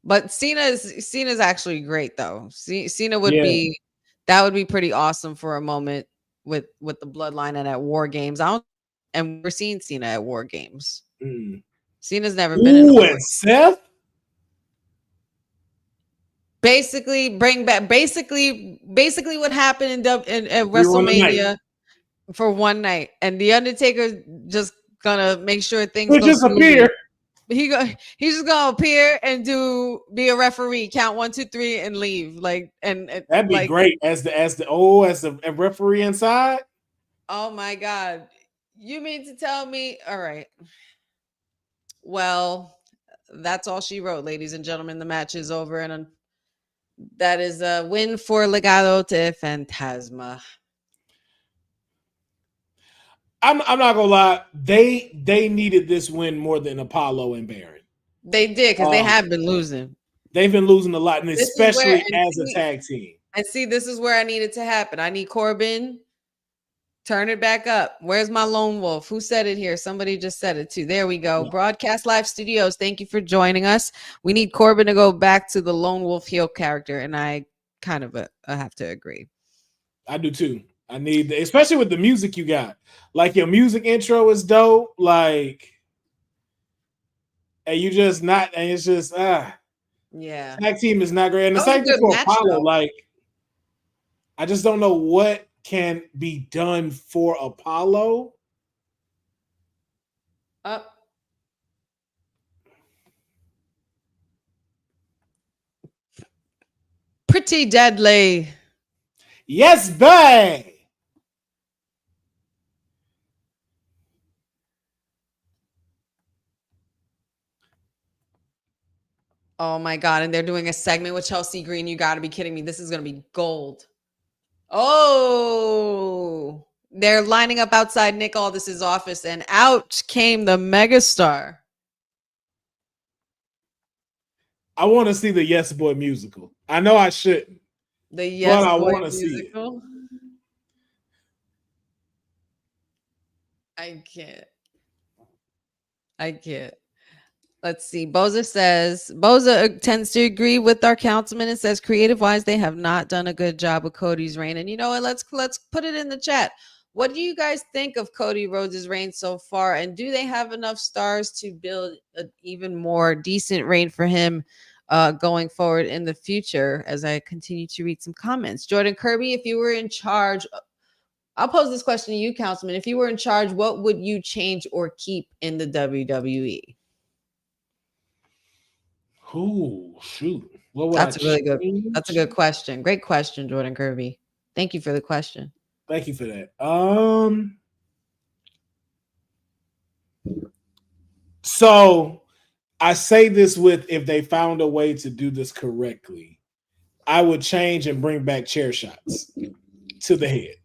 But Cena's actually great though. Cena would be pretty awesome for a moment with the bloodline and at War Games. And we're seeing Cena at War Games. Cena's never been in and Seth. Basically, bring back basically what happened in WrestleMania for one night, and the Undertaker just gonna make sure things just appear. He's just gonna appear and be a referee, count 1, 2, 3, and leave. And that'd be great as the referee inside. Oh my God, you mean to tell me? All right. Well, that's all she wrote, ladies and gentlemen. The match is over, and that is a win for Legado de Fantasma. I'm not gonna lie. They needed this win more than Apollo and Baron. They did, because they have been losing. They've been losing a lot, and especially as a tag team. And see, this is where I need it to happen. I need Corbin. Turn it back up. Where's my lone wolf? Who said it here? Somebody just said it too. There we go. Yeah. Broadcast Live Studios. Thank you for joining us. We need Corbin to go back to the lone wolf heel character, and I kind of I have to agree. I do too. I need, especially with the music you got. Like your music intro is dope. Like, and you just not, and it's just yeah. Tag team is not great, and the same thing for Apollo. Like, I just don't know what can be done for Apollo. Pretty deadly. Yes, babe. Oh my God. And they're doing a segment with Chelsea Green. You got to be kidding me. This is going to be gold. Oh, they're lining up outside Nick Aldis's office, and out came the megastar. I want to see the Yes Boy musical. I know I shouldn't. The Yes Boy musical? See it. I can't. Let's see. Boza tends to agree with our councilman and says, creative-wise, they have not done a good job with Cody's reign. And you know what? Let's put it in the chat. What do you guys think of Cody Rhodes' reign so far? And do they have enough stars to build an even more decent reign for him going forward in the future? As I continue to read some comments. Jordan Kirby, if you were in charge, I'll pose this question to you, councilman. If you were in charge, what would you change or keep in the WWE? Oh, shoot. That's a good question. Great question, Jordan Kirby. Thank you for the question. Thank you for that. So I say this with, if they found a way to do this correctly, I would change and bring back chair shots to the head.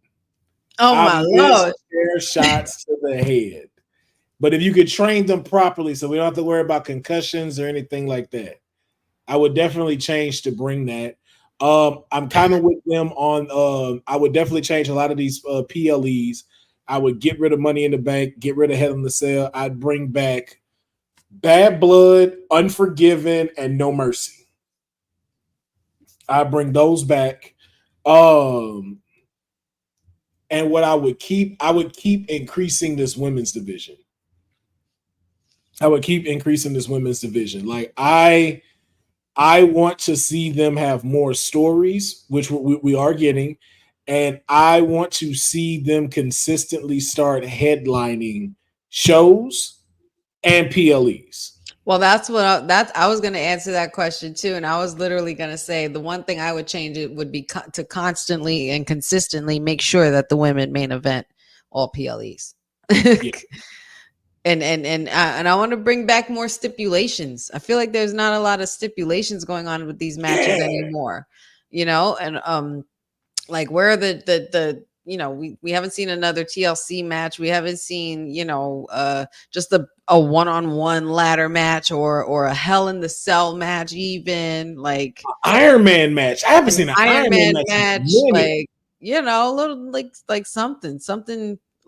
Oh my Lord. Chair shots to the head. But if you could train them properly, so we don't have to worry about concussions or anything like that, I would definitely change to bring that. I'm kind of with them on. I would definitely change a lot of these PLEs. I would get rid of Money in the Bank, get rid of Hell in the Cell. I'd bring back Bad Blood, Unforgiven, and No Mercy. I bring those back. And what I would keep increasing this women's division. I would keep increasing this women's division. Like I want to see them have more stories, which we are getting, and I want to see them consistently start headlining shows and PLEs. Well, that's what I was going to answer that question too, and I was literally going to say the one thing I would change it would be to constantly and consistently make sure that the women main event all PLEs. Yeah. And I want to bring back more stipulations. I feel like there's not a lot of stipulations going on with these matches anymore, you know. And like where are the you know, we haven't seen another TLC match. We haven't seen, you know, just a one-on-one ladder match or a Hell in the Cell match, even like Iron Man match. I haven't seen an Iron Man match. Like, you know, a little like something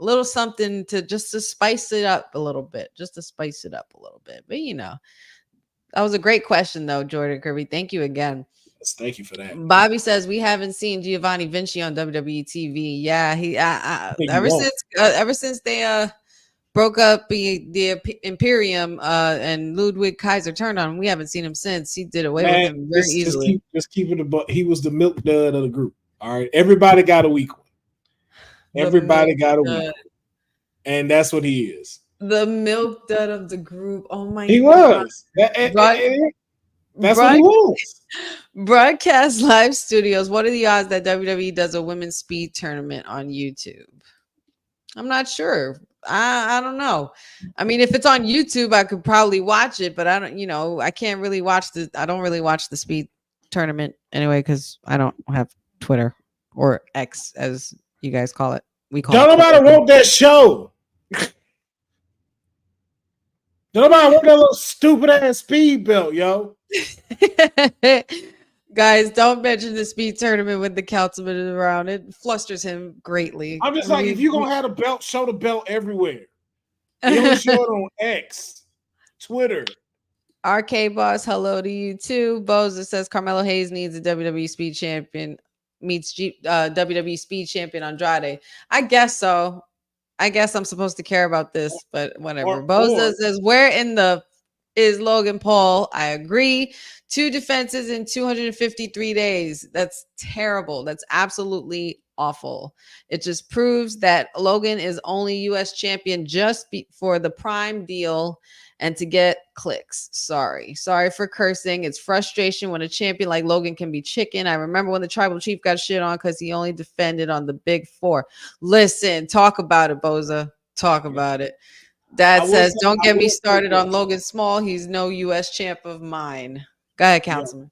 little something to just to spice it up a little bit, But you know, that was a great question though, Jordan Kirby. Thank you again. Yes, thank you for that. Bobby says we haven't seen Giovanni Vinci on WWE TV. Yeah, he ever since they broke up the Imperium and Ludwig Kaiser turned on him, we haven't seen him since. He did away with him very easily. Just keep it above. He was the milk dud of the group. All right, everybody got a weak one. Everybody got a weak one, and that's what he is. The milk dud of the group. Oh my! He God. was. That's what he was. Broadcast Live Studios. What are the odds that WWE does a women's speed tournament on YouTube? I'm not sure. I don't know. I mean, if it's on YouTube, I could probably watch it, but I don't. You know, I can't really watch I don't really watch the speed tournament anyway because I don't have Twitter or X as you guys call it. We call Don't nobody want that show. Don't nobody want that little stupid ass speed belt, yo. Guys, don't mention the speed tournament when the councilman is around. It flusters him greatly. I'm just if you're gonna have a belt, show the belt everywhere. You don't show it on X, Twitter. RK Boss, hello to you too. Boza says Carmelo Hayes needs a WWE speed champion. Meets WWE speed champion Andrade. I guess so. I guess I'm supposed to care about this, but whatever. Boza says, where in the is Logan Paul? I agree. 2 defenses in 253 days. That's terrible. That's absolutely awful. It just proves that Logan is only US champion just for the Prime deal and to get clicks. Sorry for cursing. It's frustration when a champion like Logan can be chicken. I remember when the tribal chief got shit on because he only defended on the big 4. Listen, talk about it, Boza. Talk about it. Dad says, don't get me started on Logan Small. He's no US champ of mine. Go ahead, Councilman.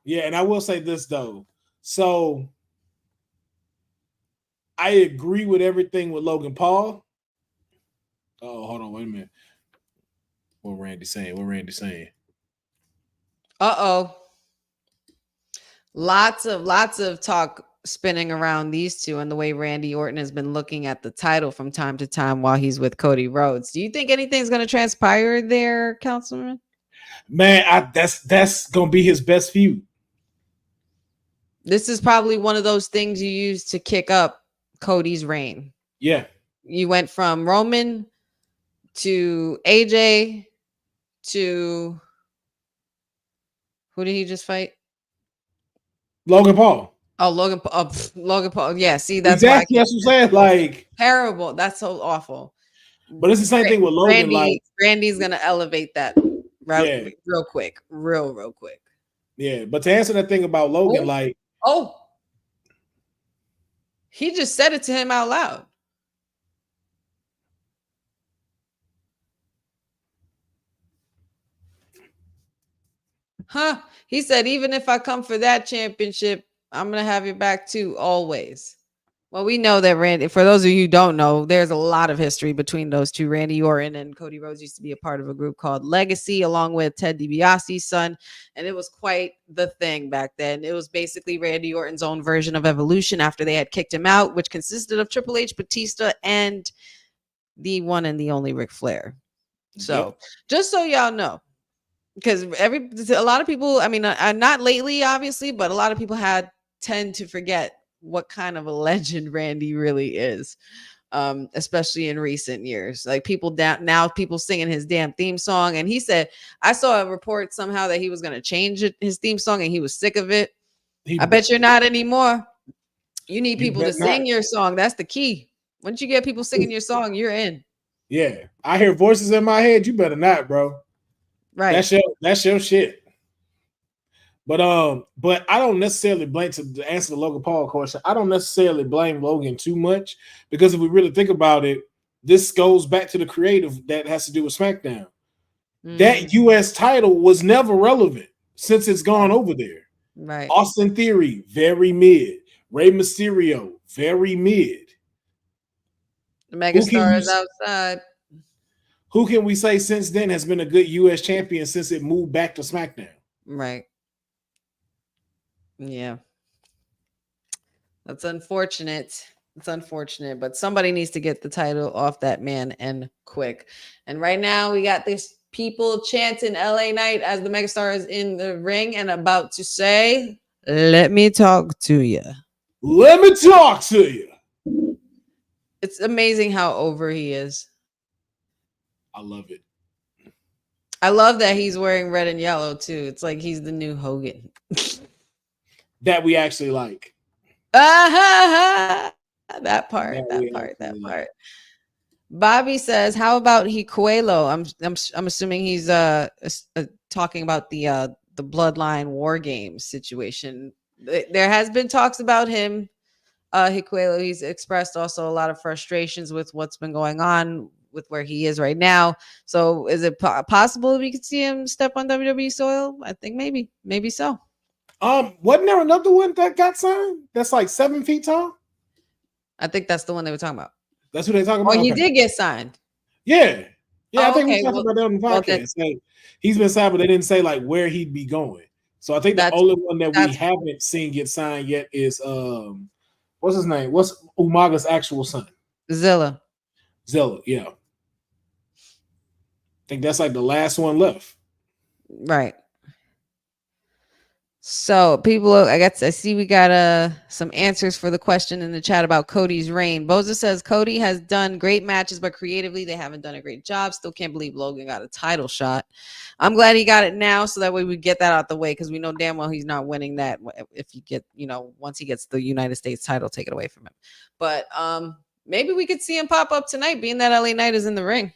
Yeah, and I will say this though. So I agree with everything with Logan Paul. Oh, hold on, wait a minute. What Randy saying? Uh-oh. Lots of talk spinning around these two and the way Randy Orton has been looking at the title from time to time while he's with Cody Rhodes. Do you think anything's going to transpire there, Councilman? Man, that's going to be his best feud. This is probably one of those things you use to kick up Cody's reign. Yeah. You went from Roman to AJ to who did he just fight? Logan Paul. Oh, Logan Paul. Yeah, see, that's exactly that's what I'm saying. Like terrible. That's so awful. But it's the same thing with Logan. Randy's gonna elevate that real quick. Real quick. Yeah, but to answer that thing about Logan, he just said it to him out loud. Huh? He said, even if I come for that championship, I'm going to have your back too, always. Well, we know that Randy, for those of you who don't know, there's a lot of history between those two. Randy Orton and Cody Rhodes used to be a part of a group called Legacy, along with Ted DiBiase's son. And it was quite the thing back then. It was basically Randy Orton's own version of Evolution after they had kicked him out, which consisted of Triple H, Batista, and the one and the only Ric Flair. So just so y'all know, because a lot of people, I mean, not lately, obviously, but a lot of people tend to forget what kind of a legend Randy really is. especially in recent years. Like people now people singing his damn theme song. And he said, I saw a report somehow that he was going to change his theme song and he was sick of it. I bet you're not anymore. You need people to sing your song. That's the key. Once you get people singing your song, you're in. Yeah, I hear voices in my head. You better not, bro. Right. That's your shit. But I don't necessarily blame, to answer the Logan Paul question, I don't necessarily blame Logan too much, because if we really think about it, this goes back to the creative that has to do with SmackDown. That US title was never relevant since it's gone over there. Right. Austin Theory, very mid. Rey Mysterio, very mid. The megastar is outside. Who can we say since then has been a good US champion since it moved back to SmackDown? Right. Yeah. That's unfortunate. It's unfortunate, but somebody needs to get the title off that man, and quick. And right now we got this people chanting LA Knight as the megastar is in the ring and about to say, "Let me talk to you. Let me talk to you." It's amazing how over he is. I love it. I love that he's wearing red and yellow too. It's like he's the new Hogan. That we actually like. That part. Bobby says, "How about Hicuelo?" I'm assuming he's talking about the Bloodline War Games situation. There has been talks about him, Hicuelo. He's expressed also a lot of frustrations with what's been going on with where he is right now. So is it possible we could see him step on WWE soil? I think maybe so. Wasn't there another one that got signed that's like 7 feet tall? I think that's the one they were talking about. That's what they're talking about. Oh, he did get signed. Yeah. I think okay. we talked about that on the podcast. Like, he's been signed, but they didn't say like where he'd be going. So I think the only one that we haven't seen get signed yet is what's his name? What's Umaga's actual son? Zilla, yeah. I think that's like the last one left. Right. So people, I see we got some answers for the question in the chat about Cody's reign. Boza says Cody has done great matches, but creatively they haven't done a great job. Still can't believe Logan got a title shot. I'm glad he got it now, so that way we get that out the way, because we know damn well he's not winning that if you get, once he gets the United States title taken away from him. But maybe we could see him pop up tonight, being that LA Knight is in the ring.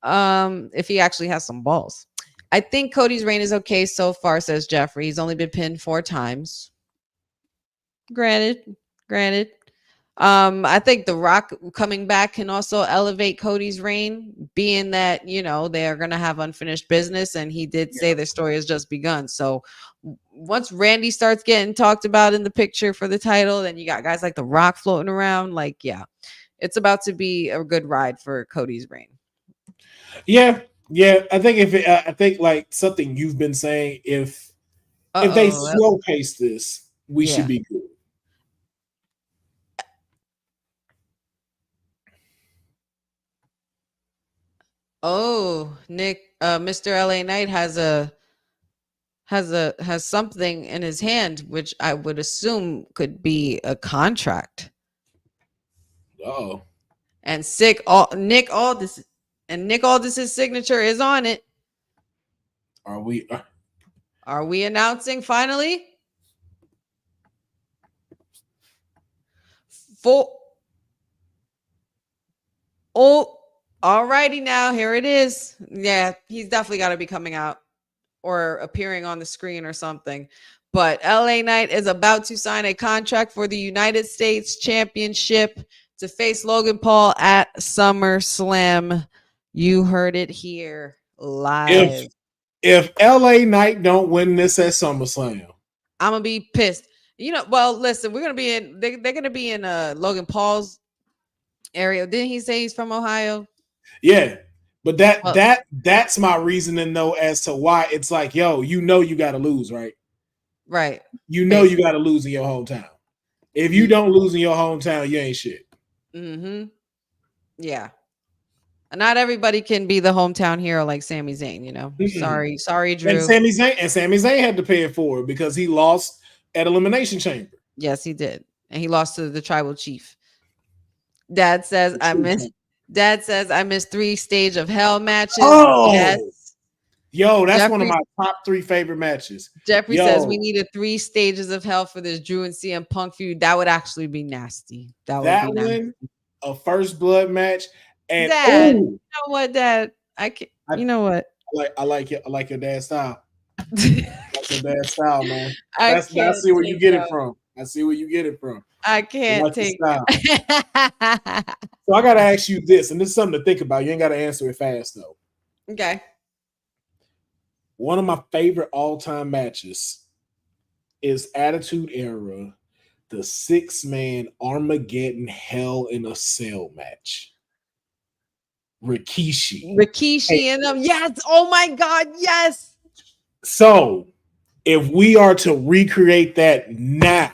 If he actually has some balls. I think Cody's reign is okay so far, says Jeffrey. He's only been pinned 4 times. Granted. I think The Rock coming back can also elevate Cody's reign, being that, they are going to have unfinished business. And he did say their story has just begun. So once Randy starts getting talked about in the picture for the title, then you got guys like The Rock floating around. Like, yeah, it's about to be a good ride for Cody's reign. Yeah, I think I think like something you've been saying, if they slow pace this, we should be good. Oh, Nick, Mr. LA Knight has something in his hand, which I would assume could be a contract. Oh, and Nick Aldis's signature is on it. Are we announcing finally? Alrighty now, here it is. Yeah, he's definitely got to be coming out or appearing on the screen or something. But LA Knight is about to sign a contract for the United States Championship to face Logan Paul at SummerSlam. You heard it here live. If LA Knight don't win this at SummerSlam, I'm gonna be pissed. Well, listen, we're gonna be in. They're gonna be in Logan Paul's area. Didn't he say he's from Ohio? Yeah, but that's my reasoning though as to why it's like, yo, you got to lose, right? Right. You got to lose in your hometown. If you don't lose in your hometown, you ain't shit. Mm-hmm. Yeah. Not everybody can be the hometown hero like Sami Zayn, Mm-hmm. Sorry, Drew. And Sami Zayn had to pay it for it because he lost at Elimination Chamber. Yes, he did. And he lost to the Tribal Chief. Dad says I missed. Dad says I missed 3 stage of hell matches. Oh, yes. Yo, that's Jeffrey, one of my top 3 favorite matches. Jeffrey says we needed 3 stages of hell for this Drew and CM Punk feud. That would actually be nasty. That would be nasty. A first blood match. And Dad, you know what, Dad? You know what? I like your dad's style. I like your dad's style, man. I see where you get it from. I see where you get it from. I can't take it. So I gotta ask you this, and this is something to think about. You ain't gotta answer it fast though. Okay. One of my favorite all-time matches is Attitude Era, the 6-man Armageddon Hell in a Cell match. Rikishi and them. Yes. Oh my God. Yes. So if we are to recreate that now,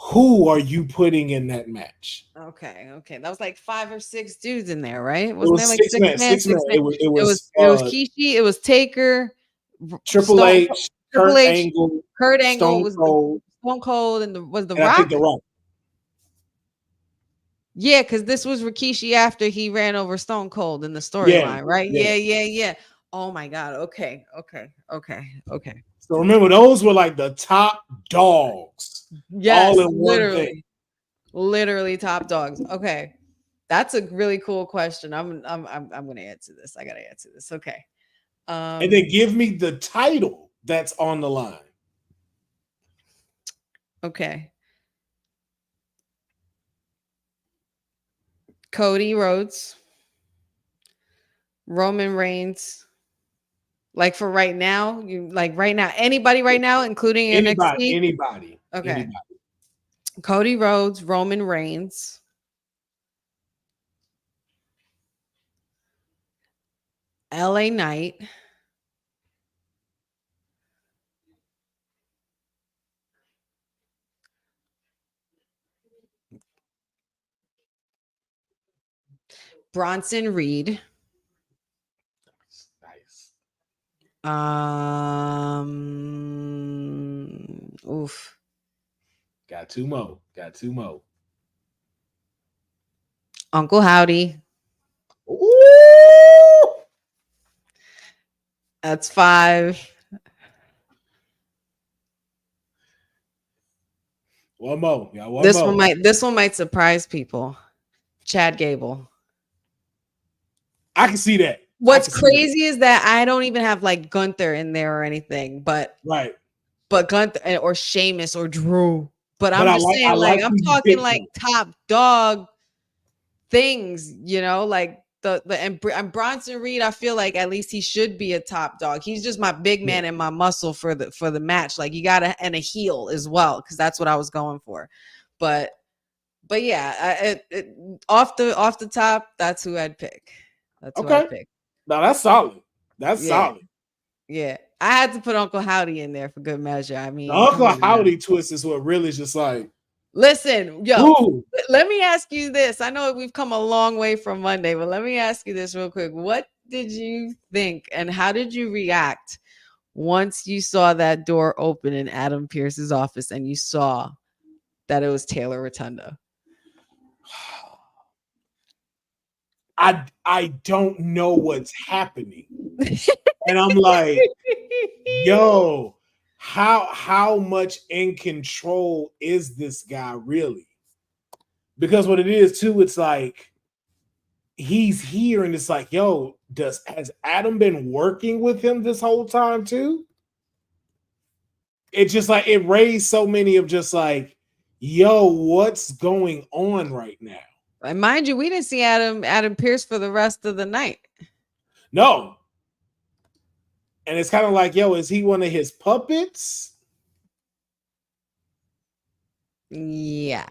who are you putting in that match? Okay. That was like 5 or 6 dudes in there, right? Wasn't there like 6 men? It was Kishi, it was Taker, Triple H, Kurt Angle, was Stone Cold, and the Rock. I think the Rock. Yeah, because this was Rikishi after he ran over Stone Cold in the storyline, right? Yeah. Oh my God. Okay. So remember, those were like the top dogs. Yes, all in one thing. Literally top dogs. Okay, that's a really cool question. I'm gonna answer this. I gotta answer this. Okay. And then give me the title that's on the line. Okay. Cody Rhodes, Roman Reigns. Like for right now, anybody right now, including NXT? Anybody. Okay. Anybody. Cody Rhodes, Roman Reigns. LA Knight. Bronson Reed. Nice. Oof. Got two more. Uncle Howdy. Ooh! That's 5. One more. This one might surprise people. Chad Gable. I can see that. What's crazy is that I don't even have like Gunther in there or anything, but Gunther or Sheamus or Drew. But I'm just saying, I'm talking like top dog things, like and Bronson Reed. I feel like at least he should be a top dog. He's just my big man and my muscle for the match. Like you gotta, and a heel as well, because that's what I was going for. But yeah, off the top, that's who I'd pick. That's who I'd pick. No, that's solid. Solid. Yeah. I had to put Uncle Howdy in there for good measure. I mean, the Uncle Howdy twist is what really is just like. Listen, yo, let me ask you this. I know we've come a long way from Monday, but let me ask you this real quick. What did you think and how did you react once you saw that door open in Adam Pearce's office and you saw that it was Taylor Rotunda? I don't know what's happening. And I'm like, yo, how much in control is this guy really? Because what it is too, it's like he's here and it's like, yo, has Adam been working with him this whole time too? It's just like it raised so many of just like, yo, what's going on right now? And mind you, we didn't see Adam Pearce for the rest of the night. No. And it's kind of like, yo, is he one of his puppets? Yeah.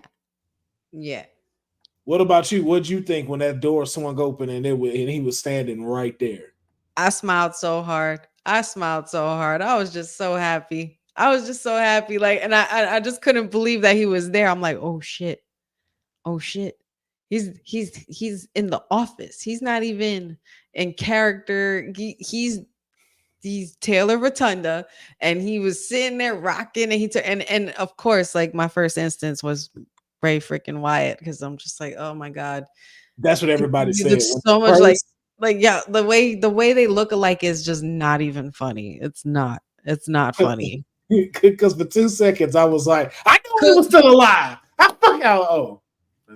What about you? What'd you think when that door swung open and he was standing right there? I smiled so hard. I was just so happy. Like, and I just couldn't believe that he was there. I'm like, oh shit. He's in the office. He's not even in character. He's Taylor Rotunda, and he was sitting there rocking, and and of course, like my first instance was Bray freaking Wyatt, because I'm just like, oh my god, That's what everybody you said. look so much like yeah, the way they look alike is just not even funny. It's not funny. Because for 2 seconds I was like, I knew he was still alive. I fuck out. Oh,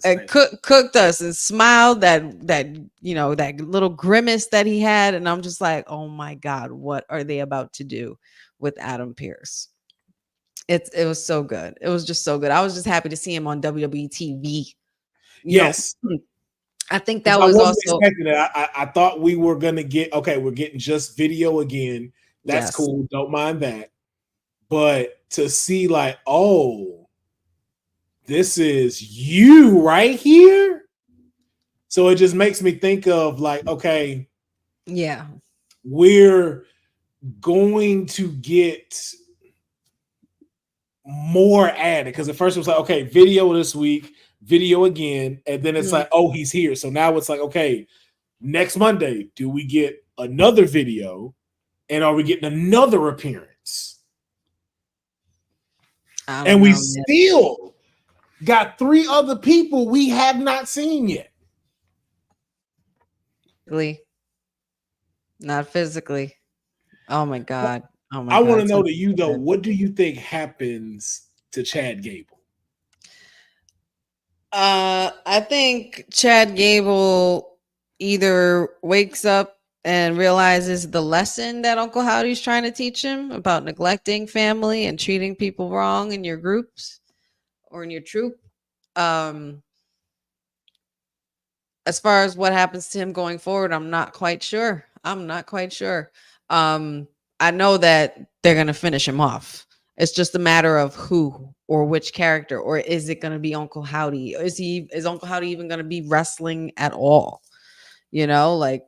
and cooked us and smiled that you know, that little grimace that he had, and I'm just like, oh my god, what are they about to do with Adam Pearce? It was so good. It was just so good. I was just happy to see him on WWE TV. Yes. I think that was also expecting it. I thought we were gonna get we're getting just video again. That's cool. Don't mind that. But to see like, oh, this is you right here. So it just makes me think of like, okay, yeah, we're going to get more added, because at first it was like, okay, video this week, video again, and then it's like, oh, he's here. So now it's like, okay, next Monday, do we get another video, and are we getting another appearance? And we still got 3 other people we have not seen yet. Not physically. Oh my god. Oh my I god. want to know to you though, what do you think happens to Chad Gable? I think Chad Gable either wakes up and realizes the lesson that Uncle Howdy's trying to teach him about neglecting family and treating people wrong in your groups or in your troop. As far as what happens to him going forward, I'm not quite sure. I know that they're going to finish him off. It's just a matter of who or which character, or is it going to be Uncle Howdy? Is Uncle Howdy even going to be wrestling at all? You know, like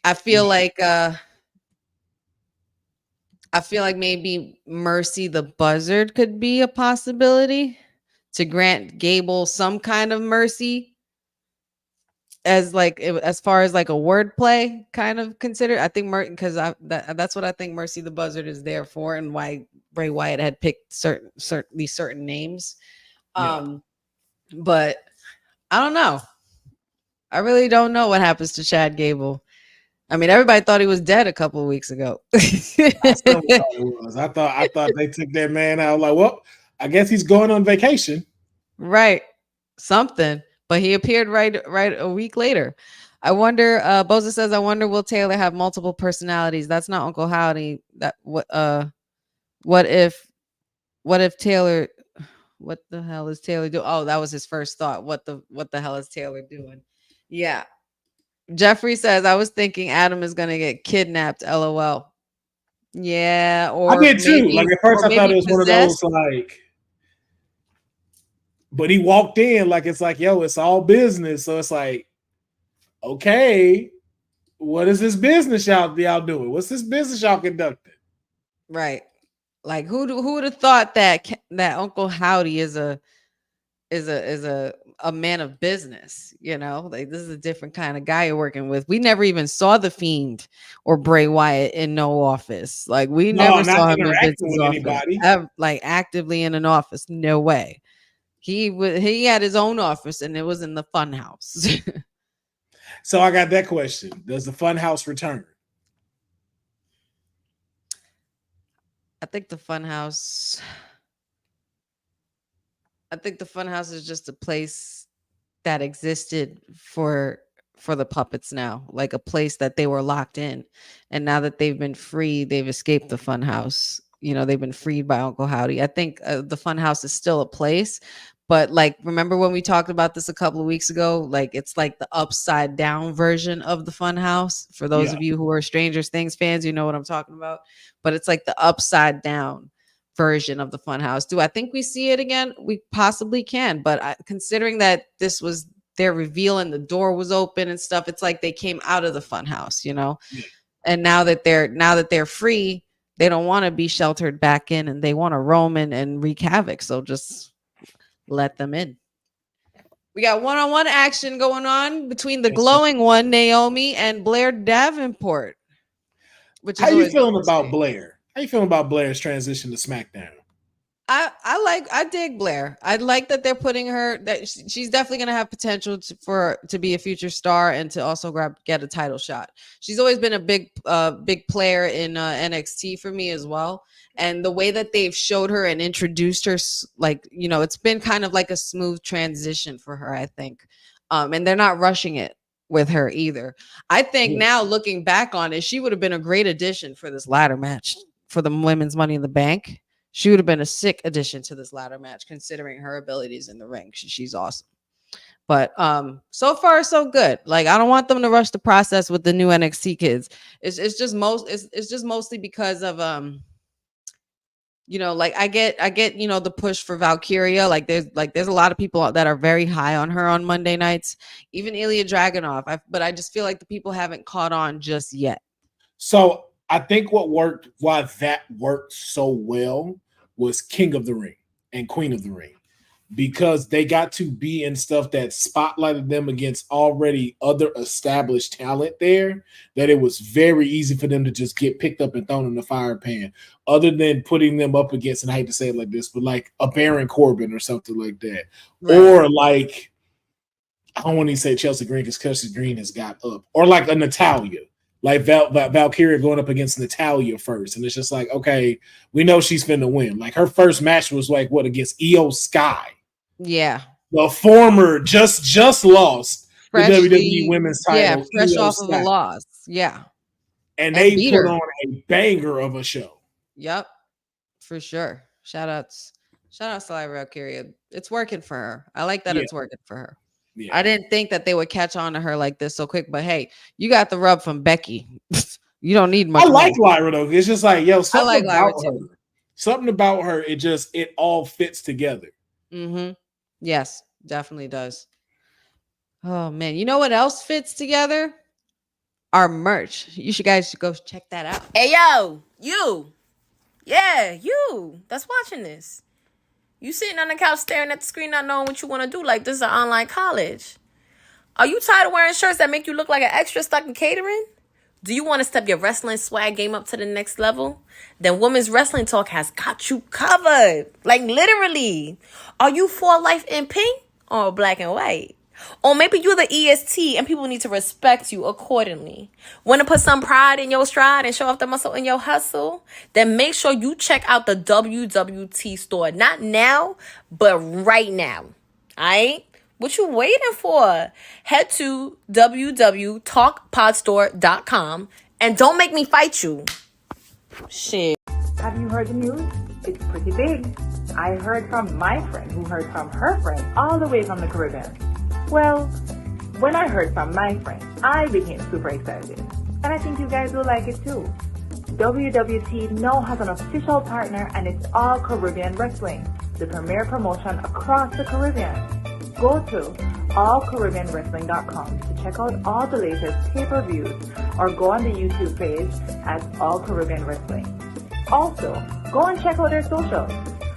I feel like maybe Mercy the Buzzard could be a possibility to grant Gable some kind of mercy, as far as like a wordplay kind of considered. I think because that's what I think Mercy the Buzzard is there for, and why Bray Wyatt had picked certain names. But I don't know. I really don't know what happens to Chad Gable. I mean, everybody thought he was dead a couple of weeks ago. I thought they took that man out. Like, well, I guess he's going on vacation. Right. Something. But he appeared right a week later. I wonder, Boza says, I wonder will Taylor have multiple personalities? That's not Uncle Howdy. What if Taylor, what the hell is Taylor doing? Oh, that was his first thought. What the hell is Taylor doing? Yeah. Jeffrey says, I was thinking Adam is gonna get kidnapped, LOL. Yeah, or I did too. Like at first I thought it was one of those like, but he walked in like it's like, yo, it's all business. So it's like, okay, what is this business y'all doing? What's this business y'all conducting? Right. Like who would have thought that Uncle Howdy is a man of business, you know? Like this is a different kind of guy you're working with. We never even saw the Fiend or Bray Wyatt in no office. Like we never saw him in Vince's office, like actively in an office. No way. He had his own office, and it was in the fun house. So I got that question. Does the fun house return? I think the fun house is just a place that existed for the puppets now, like a place that they were locked in. And now that they've been free, they've escaped the fun house. You know, they've been freed by Uncle Howdy. I think the fun house is still a place, but like, remember when we talked about this a couple of weeks ago? Like, it's like the upside down version of the fun house. For those of you who are Stranger Things fans, you know what I'm talking about, but it's like the upside down version of the fun house. Do I think we see it again? We possibly can, but considering that this was their reveal and the door was open and stuff, it's like they came out of the fun house, you know? And now that they're free, they don't want to be sheltered back in, and they want to roam and wreak havoc. So just let them in. We got one-on-one action going on between the glowing one, Naomi, and Blair Davenport. How you feeling about Blair? How you feeling about Blair's transition to SmackDown? I dig Blair. I like that they're putting her, that she's definitely going to have potential to be a future star and to also get a title shot. She's always been a big player in NXT for me as well. And the way that they've showed her and introduced her, like, you know, it's been kind of like a smooth transition for her, I think. And they're not rushing it with her either. I think now looking back on it, she would have been a great addition for this ladder match for the women's Money in the Bank. She would have been a sick addition to this ladder match, considering her abilities in the ring. She's awesome. But so far so good. Like, I don't want them to rush the process with the new NXT kids. It's just mostly because of you know, like I get you know, the push for Valkyria. Like there's a lot of people that are very high on her on Monday nights, even Ilya Dragunov. But I just feel like the people haven't caught on just yet. So I think why that worked so well was King of the Ring and Queen of the Ring, because they got to be in stuff that spotlighted them against already other established talent there, that it was very easy for them to just get picked up and thrown in the fire pan, other than putting them up against, and I hate to say it like this, but like a Baron Corbin or something like that. Right. Or like, I don't want to say Chelsea Green because Chelsea Green has got up, or like a Natalya. Like Valkyria going up against Natalya first. And it's just like, okay, we know she's finna win. Like her first match was like what, against Io Sky. Yeah. The former just lost the WWE women's title. Yeah, fresh off of a loss. Yeah. And they put on a banger of a show. Yep. For sure. Shout outs to Valkyria. It's working for her. I like that it's working for her. Yeah. I didn't think that they would catch on to her like this so quick, but hey, you got the rub from Becky. You don't need much. I like Lyra though. It's just like, yo, something about her. It all fits together. Mm-hmm. Yes, definitely does. Oh man, you know what else fits together? Our merch. You guys should go check that out. Hey yo, you. Yeah, you that's watching this. You sitting on the couch staring at the screen not knowing what you want to do like this is an online college. Are you tired of wearing shirts that make you look like an extra stuck in catering? Do you want to step your wrestling swag game up to the next level? Then Women's Wrestling Talk has got you covered. Like literally. Are you for life in pink or black and white? Or maybe you're the EST and people need to respect you accordingly. Want to put some pride in your stride and show off the muscle in your hustle? Then make sure you check out the WWT store. Not now, but right now. Alright? What you waiting for? Head to www talkpodstore.com and don't make me fight you. Shit. Have you heard the news? It's pretty big. I heard from my friend who heard from her friend all the way from the Caribbean. Well, when I heard from my friend, I became super excited. And I think you guys will like it too. WWT now has an official partner and it's All Caribbean Wrestling, the premier promotion across the Caribbean. Go to allcaribbeanwrestling.com to check out all the latest pay-per-views or go on the YouTube page at All Caribbean Wrestling. Also, go and check out their socials.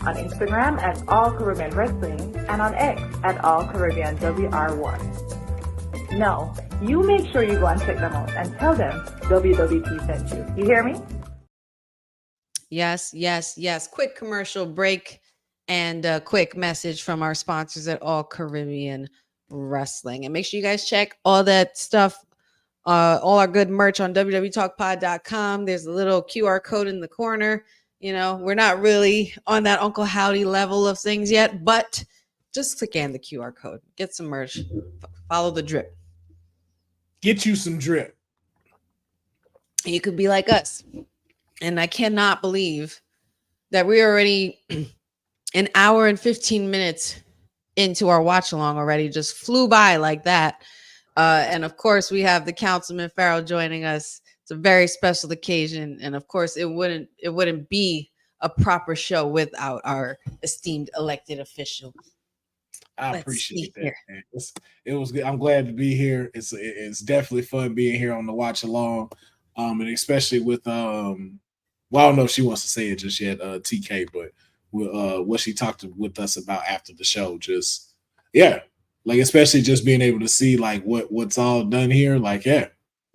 On Instagram at All Caribbean Wrestling and on X at All Caribbean WR1. Now, you make sure you go and check them out and tell them WWT sent you. You hear me? Yes. Quick commercial break and a quick message from our sponsors at All Caribbean Wrestling. And make sure you guys check all that stuff, all our good merch on wwtalkpod.com. There's a little QR code in the corner. You know, we're not really on that Uncle Howdy level of things yet, but just scan the QR code. Get some merch. Follow the drip. Get you some drip. You could be like us. And I cannot believe that we're already an hour and 15 minutes into our watch along already. Just flew by like that. And of course, we have the Councilman Farrell joining us. It's a very special occasion, and of course, it wouldn't be a proper show without our esteemed elected official. I appreciate that. It was good. I'm glad to be here. It's definitely fun being here on the watch along, and especially with well, I don't know if she wants to say it just yet, TK, but what she talked with us about after the show, just like especially just being able to see like what's all done here, like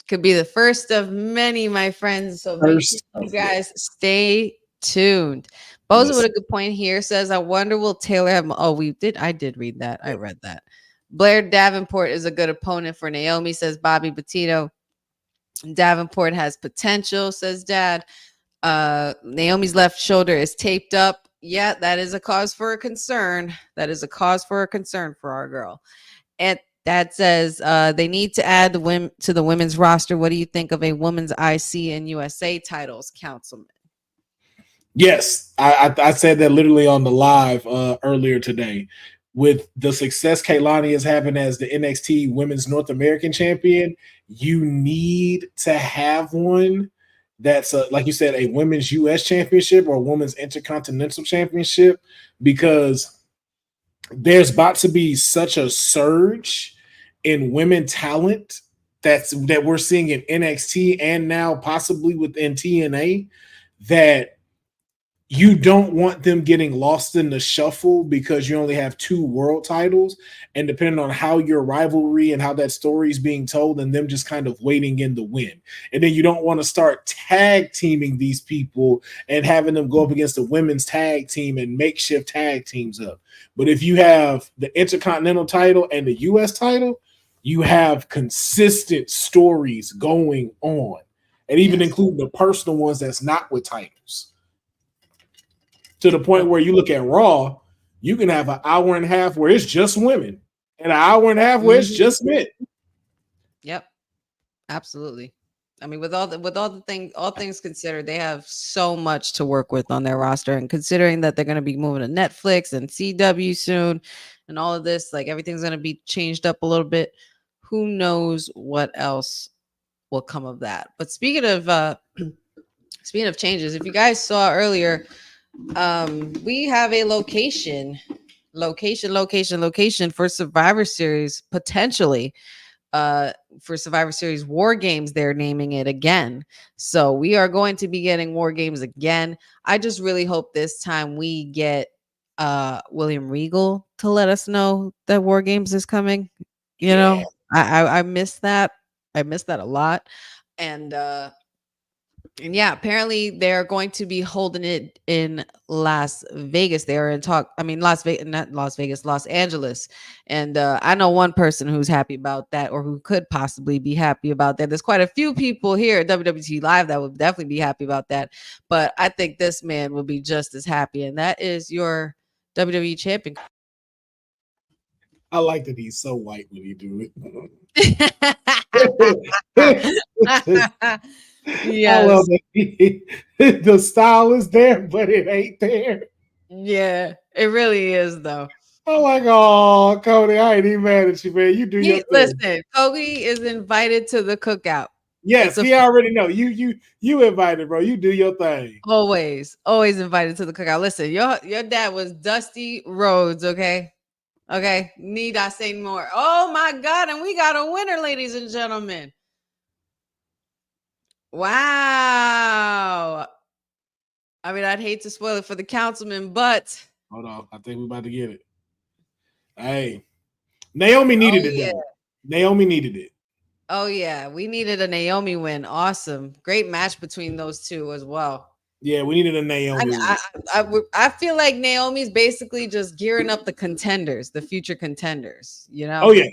could be the first of many, my friends. So make sure you guys stay tuned. Boza with a good point here says, I wonder will Taylor have I did read that. I read that. Blair Davenport is a good opponent for Naomi, says Bobby Petito. Davenport has potential, says Dad. Naomi's left shoulder is taped up. Yeah, that is a cause for a concern. That is a cause for a concern for our girl. And Dad says they need to add the women to the women's roster. What do you think of a women's IC and USA titles, Councilman? Yes, I said that literally on the live earlier today. With the success Kaylani is having as the NXT Women's North American Champion, you need to have one that's like you said, a women's US Championship or women's Intercontinental Championship, because there's about to be such a surge in women talent that we're seeing in NXT and now possibly within TNA, that you don't want them getting lost in the shuffle because you only have 2 world titles, and depending on how your rivalry and how that story is being told, and them just kind of waiting in the wind. And then you don't want to start tag teaming these people and having them go up against the women's tag team and makeshift tag teams up. But if you have the Intercontinental title and the US title, you have consistent stories going on, and even including the personal ones that's not with titles. To the point where you look at Raw, you can have an hour and a half where it's just women and an hour and a half where it's just men. Yep, absolutely. I mean, all things considered, they have so much to work with on their roster, and considering that they're going to be moving to Netflix and CW soon, and all of this, like everything's going to be changed up a little bit. Who knows what else will come of that? But speaking of changes, if you guys saw earlier, we have a location for Survivor Series, potentially for Survivor Series War Games. They're naming it again, so we are going to be getting War Games again. I just really hope this time we get William Regal to let us know that War Games is coming. You know, I miss that. I miss that a lot. And yeah, apparently they're going to be holding it in Las Vegas. They are in talk. I mean, Los Angeles. And I know one person who's happy about that, or who could possibly be happy about that. There's quite a few people here at WWT Live that would definitely be happy about that. But I think this man will be just as happy. And that is your WWE champion. I like that he's so white when he do it. Yes. I love it. The style is there, but it ain't there. Yeah, it really is, though. I'm like, oh, Cody, I ain't even mad at you, man. You do your thing. Listen, Cody is invited to the cookout. Yes, he already know. You invited, bro. You do your thing. Always invited to the cookout. Listen, your dad was Dusty Rhodes, okay? Okay, need I say more? Oh my God, and we got a winner, ladies and gentlemen. Wow. I mean, I'd hate to spoil it for the councilman, but hold on, I think we're about to get it. Hey, Naomi needed it. Yeah. Naomi needed it. Oh yeah, we needed a Naomi win. Awesome, great match between those two as well. Yeah, we needed a Naomi. I feel like Naomi's basically just gearing up the contenders, the future contenders. You know? Oh yeah,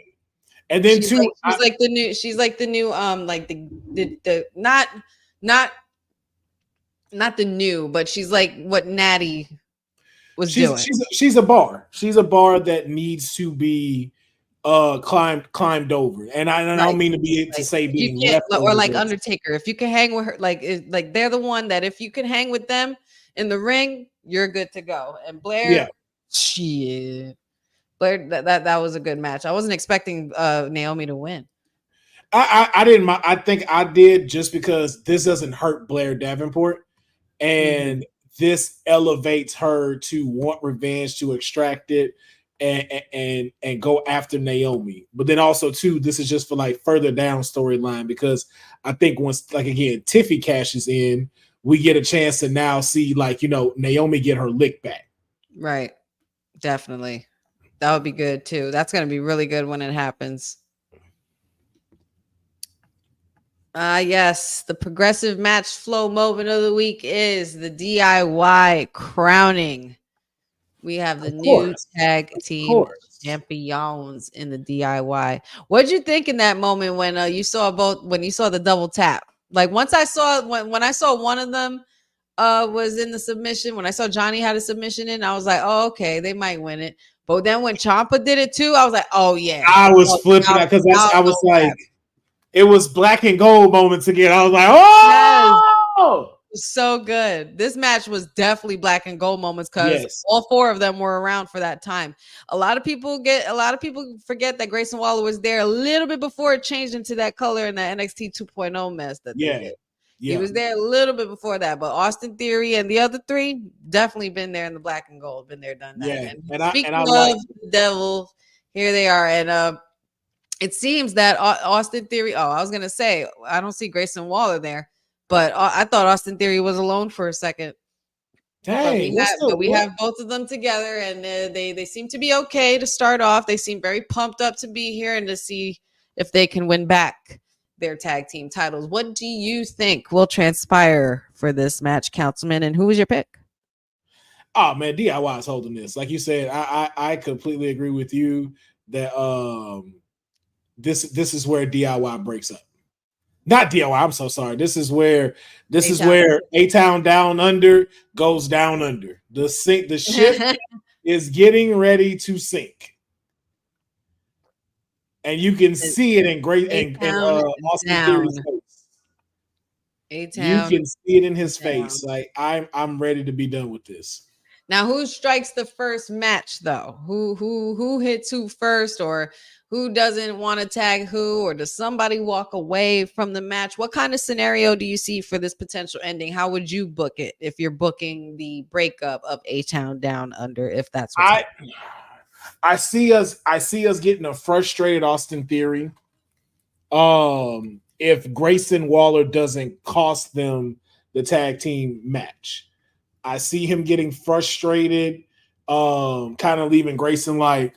and then she's like the new. She's like the new. Like the not the new, but she's like what Natty was doing. She's a bar. She's a bar that needs to be climbed over, and I don't mean to be to say being left or like Undertaker. If you can hang with her, like they're the one that if you can hang with them in the ring, you're good to go. And Blair, Blair, that was a good match. I wasn't expecting Naomi to win. I didn't. I think I did just because this doesn't hurt Blair Davenport, and this elevates her to want revenge, to extract it. And go after Naomi, but then also too, this is just for like further down storyline, because I think once, like again, Tiffy cashes in, we get a chance to now see like Naomi get her lick back. Right, definitely, that would be good too. That's gonna be really good when it happens. Yes, the progressive match flow moment of the week is the DIY crowning. We have the Of new course. tag Of team course. champions in the DIY. What'd you think in that moment when you saw the double tap? Like once I saw when I saw one of them was in the submission, when I saw Johnny had a submission in, I was like, oh, okay, they might win it. But then when Ciampa did it too, I was like, oh yeah. I was Oh, flipping out because now I was double like, tap. it was black and gold moments again. I was like, Yes. oh, So good. This match was definitely black and gold moments because yes, all four of them were around for that time. A lot of people forget that Grayson Waller was there a little bit before it changed into that color in the NXT 2.0 mess that they yeah, did. He yeah, was there a little bit before that, but Austin Theory and the other three definitely been there in the black and gold, been there, done that. yeah. And And speaking I of like, the devil, here they are. And it seems that Austin Theory. Oh, I was gonna say I don't see Grayson Waller there, but I thought Austin Theory was alone for a second. But dang, we have both of them together, and they seem to be okay to start off. They seem very pumped up to be here and to see if they can win back their tag team titles. What do you think will transpire for this match, Councilman? And who was your pick? Oh man, DIY is holding this. Like you said, I completely agree with you that this is where DIY breaks up. Not DIY, I'm so sorry. This is where A-Town Down Under goes down under. The ship is getting ready to sink. And you can see it in A-Town Austin down. Theory's face. You A-Town can see it in his down. face. Like I'm ready to be done with this. Now, who strikes the first match though? Who hits who first, or who doesn't want to tag who, or does somebody walk away from the match? What kind of scenario do you see for this potential ending? How would you book it if you're booking the breakup of A-Town Down Under, if that's what's happening? I see us getting a frustrated Austin Theory. If Grayson Waller doesn't cost them the tag team match. I see him getting frustrated, kind of leaving Grayson like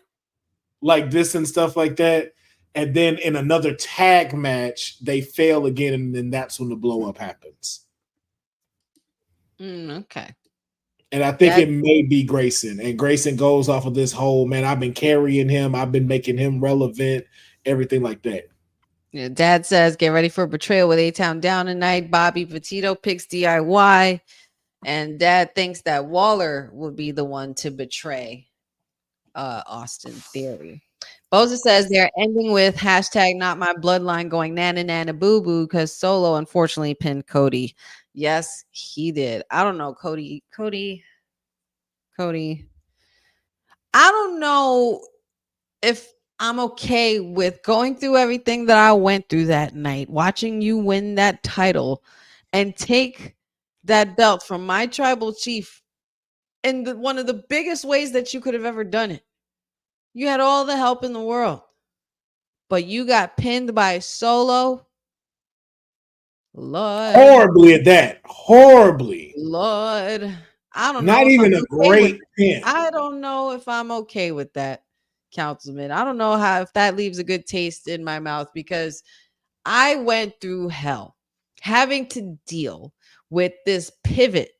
this and stuff like that. And then in another tag match, they fail again, and then that's when the blow up happens. Okay. And I think it may be Grayson. And Grayson goes off of this whole, man, I've been carrying him. I've been making him relevant, everything like that. Yeah, Dad says, get ready for betrayal with A-Town Down tonight. Bobby Petito picks DIY. And Dad thinks that Waller would be the one to betray Austin Theory. Boza says they're ending with hashtag not my bloodline going nana nana boo boo because Solo unfortunately pinned Cody. Yes, he did. I don't know, Cody. I don't know if I'm okay with going through everything that I went through that night, watching you win that title and take that belt from my tribal chief in one of the biggest ways that you could have ever done it. You had all the help in the world, but you got pinned by Solo. Lord. Horribly at that. Horribly. Lord. I don't know. Not even a great pin. I don't know if I'm okay with that, Councilman. I don't know if that leaves a good taste in my mouth, because I went through hell having to deal with this pivot,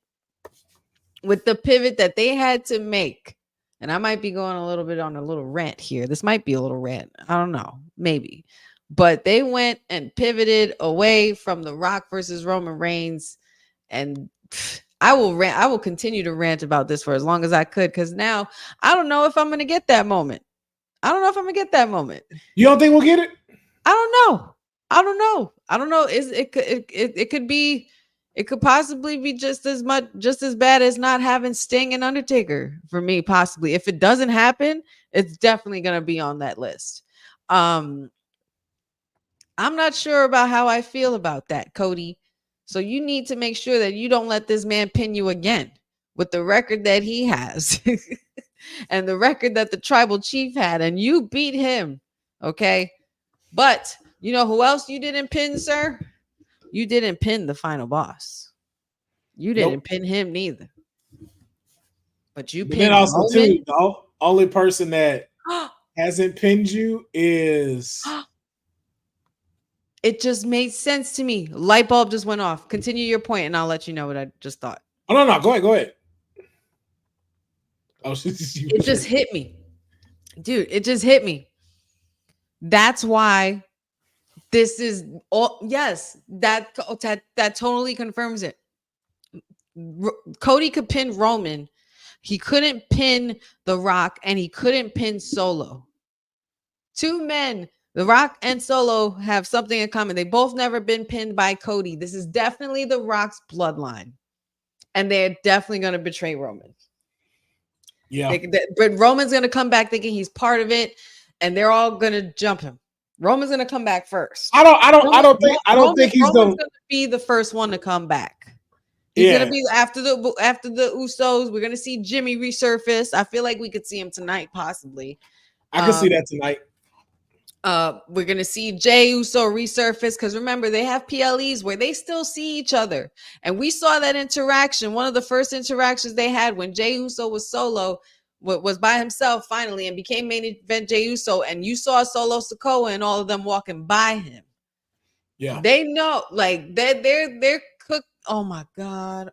with the pivot that they had to make. And I might be going a little bit on a little rant here. This might be a little rant. I don't know. Maybe. But they went and pivoted away from The Rock versus Roman Reigns. And I will continue to rant about this for as long as I could, because now I don't know if I'm going to get that moment. You don't think we'll get it? I don't know. It could possibly be just as bad as not having Sting and Undertaker for me, possibly. If it doesn't happen, it's definitely going to be on that list. I'm not sure about how I feel about that, Cody. So you need to make sure that you don't let this man pin you again with the record that he has and the record that the tribal chief had, and you beat him. Okay. But you know who else you didn't pin, sir? You didn't pin the final boss. You didn't pin him neither. But you pinned. Then also too, the only person that hasn't pinned you is It just made sense to me. Light bulb just went off. Continue your point, and I'll let you know what I just thought. Oh no, go ahead. Oh, it just hit me, dude. It just hit me. That's why this is all. Yes, that totally confirms it. Cody could pin Roman. He couldn't pin The Rock, and he couldn't pin Solo. Two men, The Rock and Solo, have something in common. They both never been pinned by Cody. This is definitely The Rock's bloodline, and they're definitely going to betray Roman. Yeah, but Roman's going to come back thinking he's part of it, and they're all going to jump him. Roman's going to come back first. I don't think he's going to be the first one to come back. He's going to be after the Usos. We're going to see Jimmy resurface. I feel like we could see him tonight, possibly. I can see that tonight. We're gonna see Jey Uso resurface because remember they have PLEs where they still see each other, and we saw that interaction. One of the first interactions they had when Jey Uso was solo, was by himself finally, and became main event Jey Uso, and you saw Solo Sikoa and all of them walking by him. Yeah, they know, like they're cooked. Oh my god.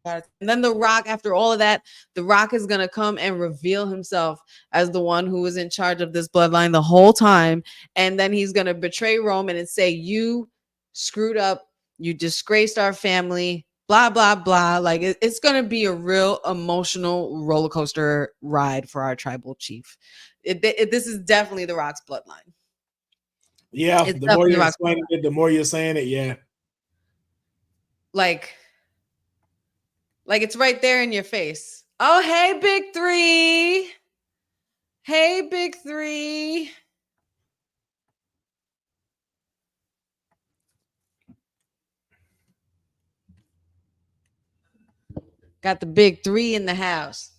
And then The Rock, after all of that, The Rock is going to come and reveal himself as the one who was in charge of this bloodline the whole time. And then he's going to betray Roman and say, you screwed up. You disgraced our family, blah, blah, blah. Like it's going to be a real emotional roller coaster ride for our tribal chief. This is definitely The Rock's bloodline. Yeah. The more you're explaining it, the more you're saying it. Yeah. Like it's right there in your face. Oh, hey, Big Three. Hey, Big Three. Got the Big Three in the house.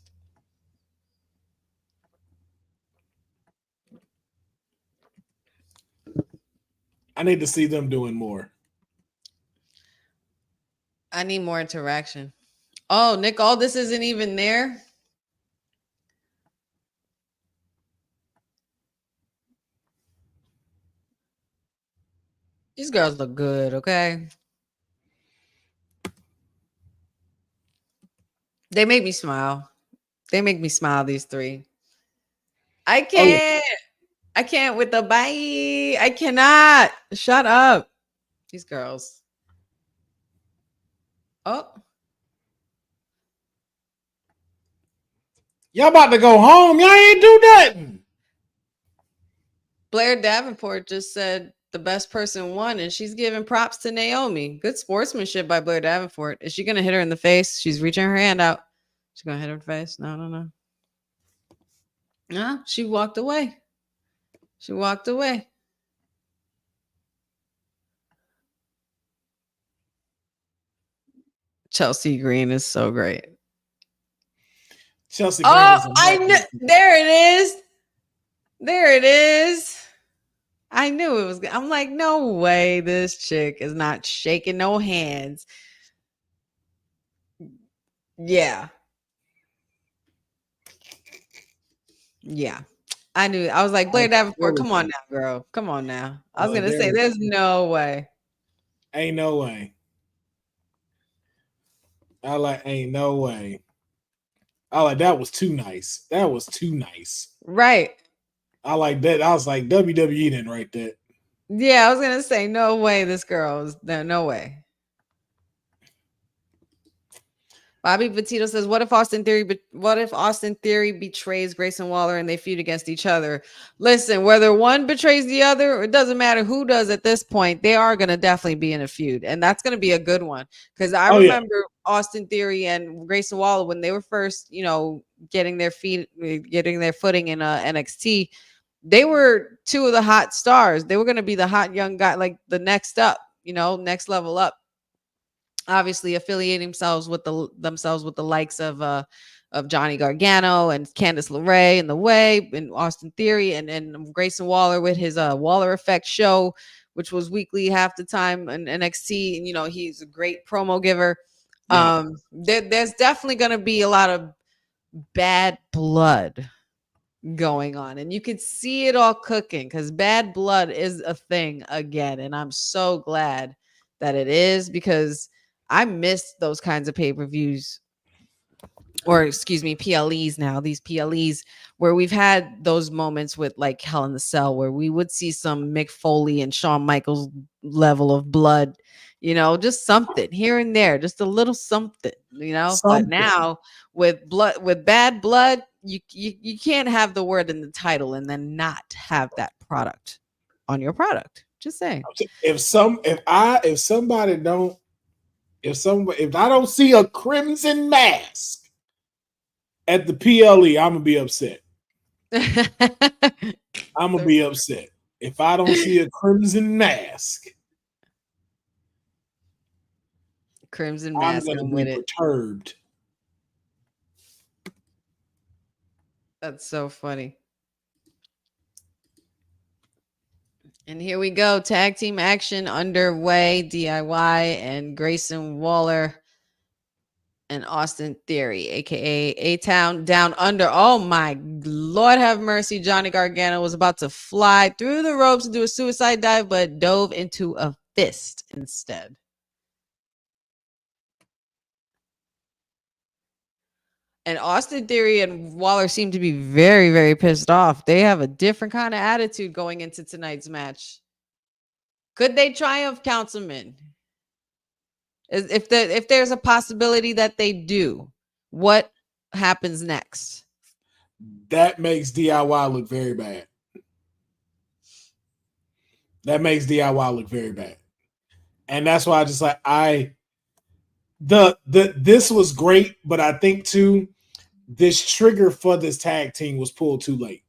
I need to see them doing more. I need more interaction. Oh, Nick, all this isn't even there. These girls look good, okay? They make me smile. They make me smile, these three. I can't. I can't with the bye. I cannot. Shut up. These girls. Oh. Y'all about to go home. Y'all ain't do nothing. Blair Davenport just said the best person won, and she's giving props to Naomi. Good sportsmanship by Blair Davenport. Is she going to hit her in the face? She's reaching her hand out. She's going to hit her in the face? No. No, she walked away. She walked away. Chelsea Green is so great. Chelsea Green. Oh, I knew. There it is. There it is. I knew it was. I'm like, no way. This chick is not shaking no hands. Yeah. Yeah. I knew. I was like, Blair Davenport, come on now, girl. Come on now. I was going to say, there's no way. Ain't no way. Ain't no way. That was too nice. That was too nice. Right. I like that. I was like, WWE didn't write that. Yeah, I was going to say, no way this girl is. No way. Bobby Petito says, what if Austin Theory betrays Grayson Waller and they feud against each other? Listen, whether one betrays the other, it doesn't matter who does at this point. They are going to definitely be in a feud, and that's going to be a good one. Because I remember Austin Theory and Grayson Waller when they were first, getting their footing in NXT. They were two of the hot stars. They were going to be the hot young guy, like the next up, next level up. Obviously affiliating themselves with the likes of Johnny Gargano and Candice LeRae and The Way and Austin Theory and Grayson Waller with his Waller Effect show, which was weekly half the time in NXT. And, he's a great promo giver. Yeah. There's definitely going to be a lot of bad blood going on, and you could see it all cooking because bad blood is a thing again, and I'm so glad that it is, because I missed those kinds of pay-per-views, or excuse me, PLEs now, these PLEs where we've had those moments with like Hell in the Cell where we would see some Mick Foley and Shawn Michaels level of blood, just something here and there, just a little something, but now with bad blood, you can't have the word in the title and then not have that product on your product. Just saying. If I don't see a crimson mask at the PLE, I'm gonna be upset. I'm gonna be upset if I don't see a crimson mask. Crimson mask, I'm gonna be perturbed. That's so funny. And here we go. Tag team action underway. DIY and Grayson Waller and Austin Theory, aka A-Town Down Under. Oh my Lord have mercy. Johnny Gargano was about to fly through the ropes and do a suicide dive, but dove into a fist instead. And Austin Theory and Waller seem to be very, very pissed off. They have a different kind of attitude going into tonight's match. Could they triumph, Councilman? If there's a possibility that they do, what happens next? That makes DIY look very bad. And that's why I just this was great, but I think too, this trigger for this tag team was pulled too late.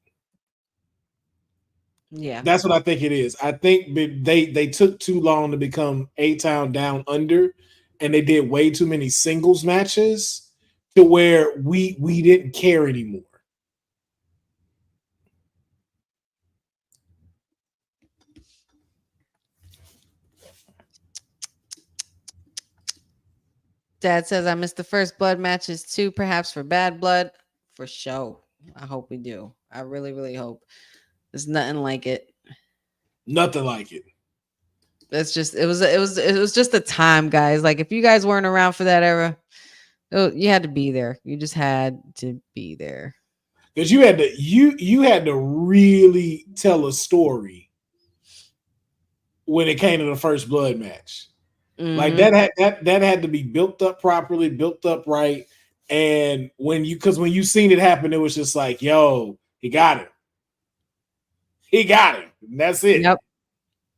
Yeah, that's what I think it is. I think they took too long to become A-Town Down Under, and they did way too many singles matches to where we didn't care anymore. Dad says I missed the first blood matches too, perhaps for bad blood. For sure. I hope we do. I really, really hope. There's nothing like it. Nothing like it. That's just it was just a time, guys. Like if you guys weren't around for that era, you had to be there. You just had to be there. Because you had to really tell a story when it came to the first blood match. Mm-hmm. Like that had to be built up properly, built up right. And when you seen it happen, it was just like, yo, he got him. He got him. And that's it.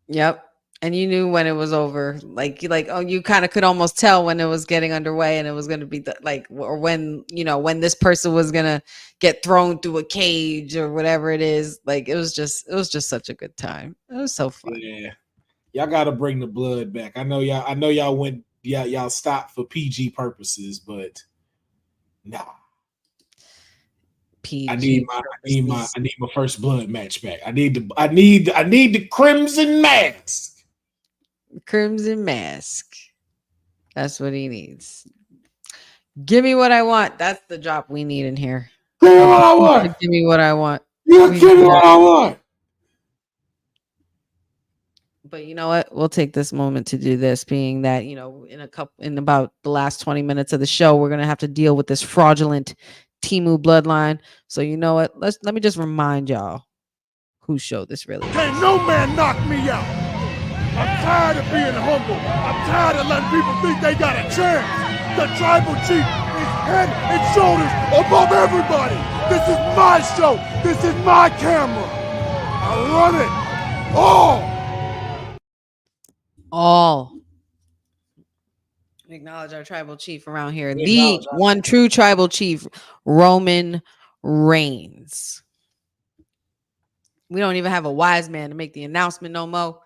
Yep. And you knew when it was over. You kind of could almost tell when it was getting underway and it was going to be or when this person was going to get thrown through a cage or whatever it is. Like it was just such a good time. It was so fun. Yeah. Y'all got to bring the blood back. I know y'all went, y'all stopped for PG purposes, but nah. PG. I need my first blood match back. I need the crimson mask. Crimson mask. That's what he needs. Give me what I want. That's the drop we need in here. Give me what I want. Give me what I want. Give me what I want. But you know what? We'll take this moment to do this, being that, in about the last 20 minutes of the show, we're going to have to deal with this fraudulent Temu bloodline. So you know what? Let me just remind y'all whose show this really is. Can't no man knock me out. I'm tired of being humble. I'm tired of letting people think they got a chance. The tribal chief is head and shoulders above everybody. This is my show. This is my camera. I run it all. We acknowledge our tribal chief around here. The one true tribal chief, Roman Reigns. We don't even have a wise man to make the announcement no more.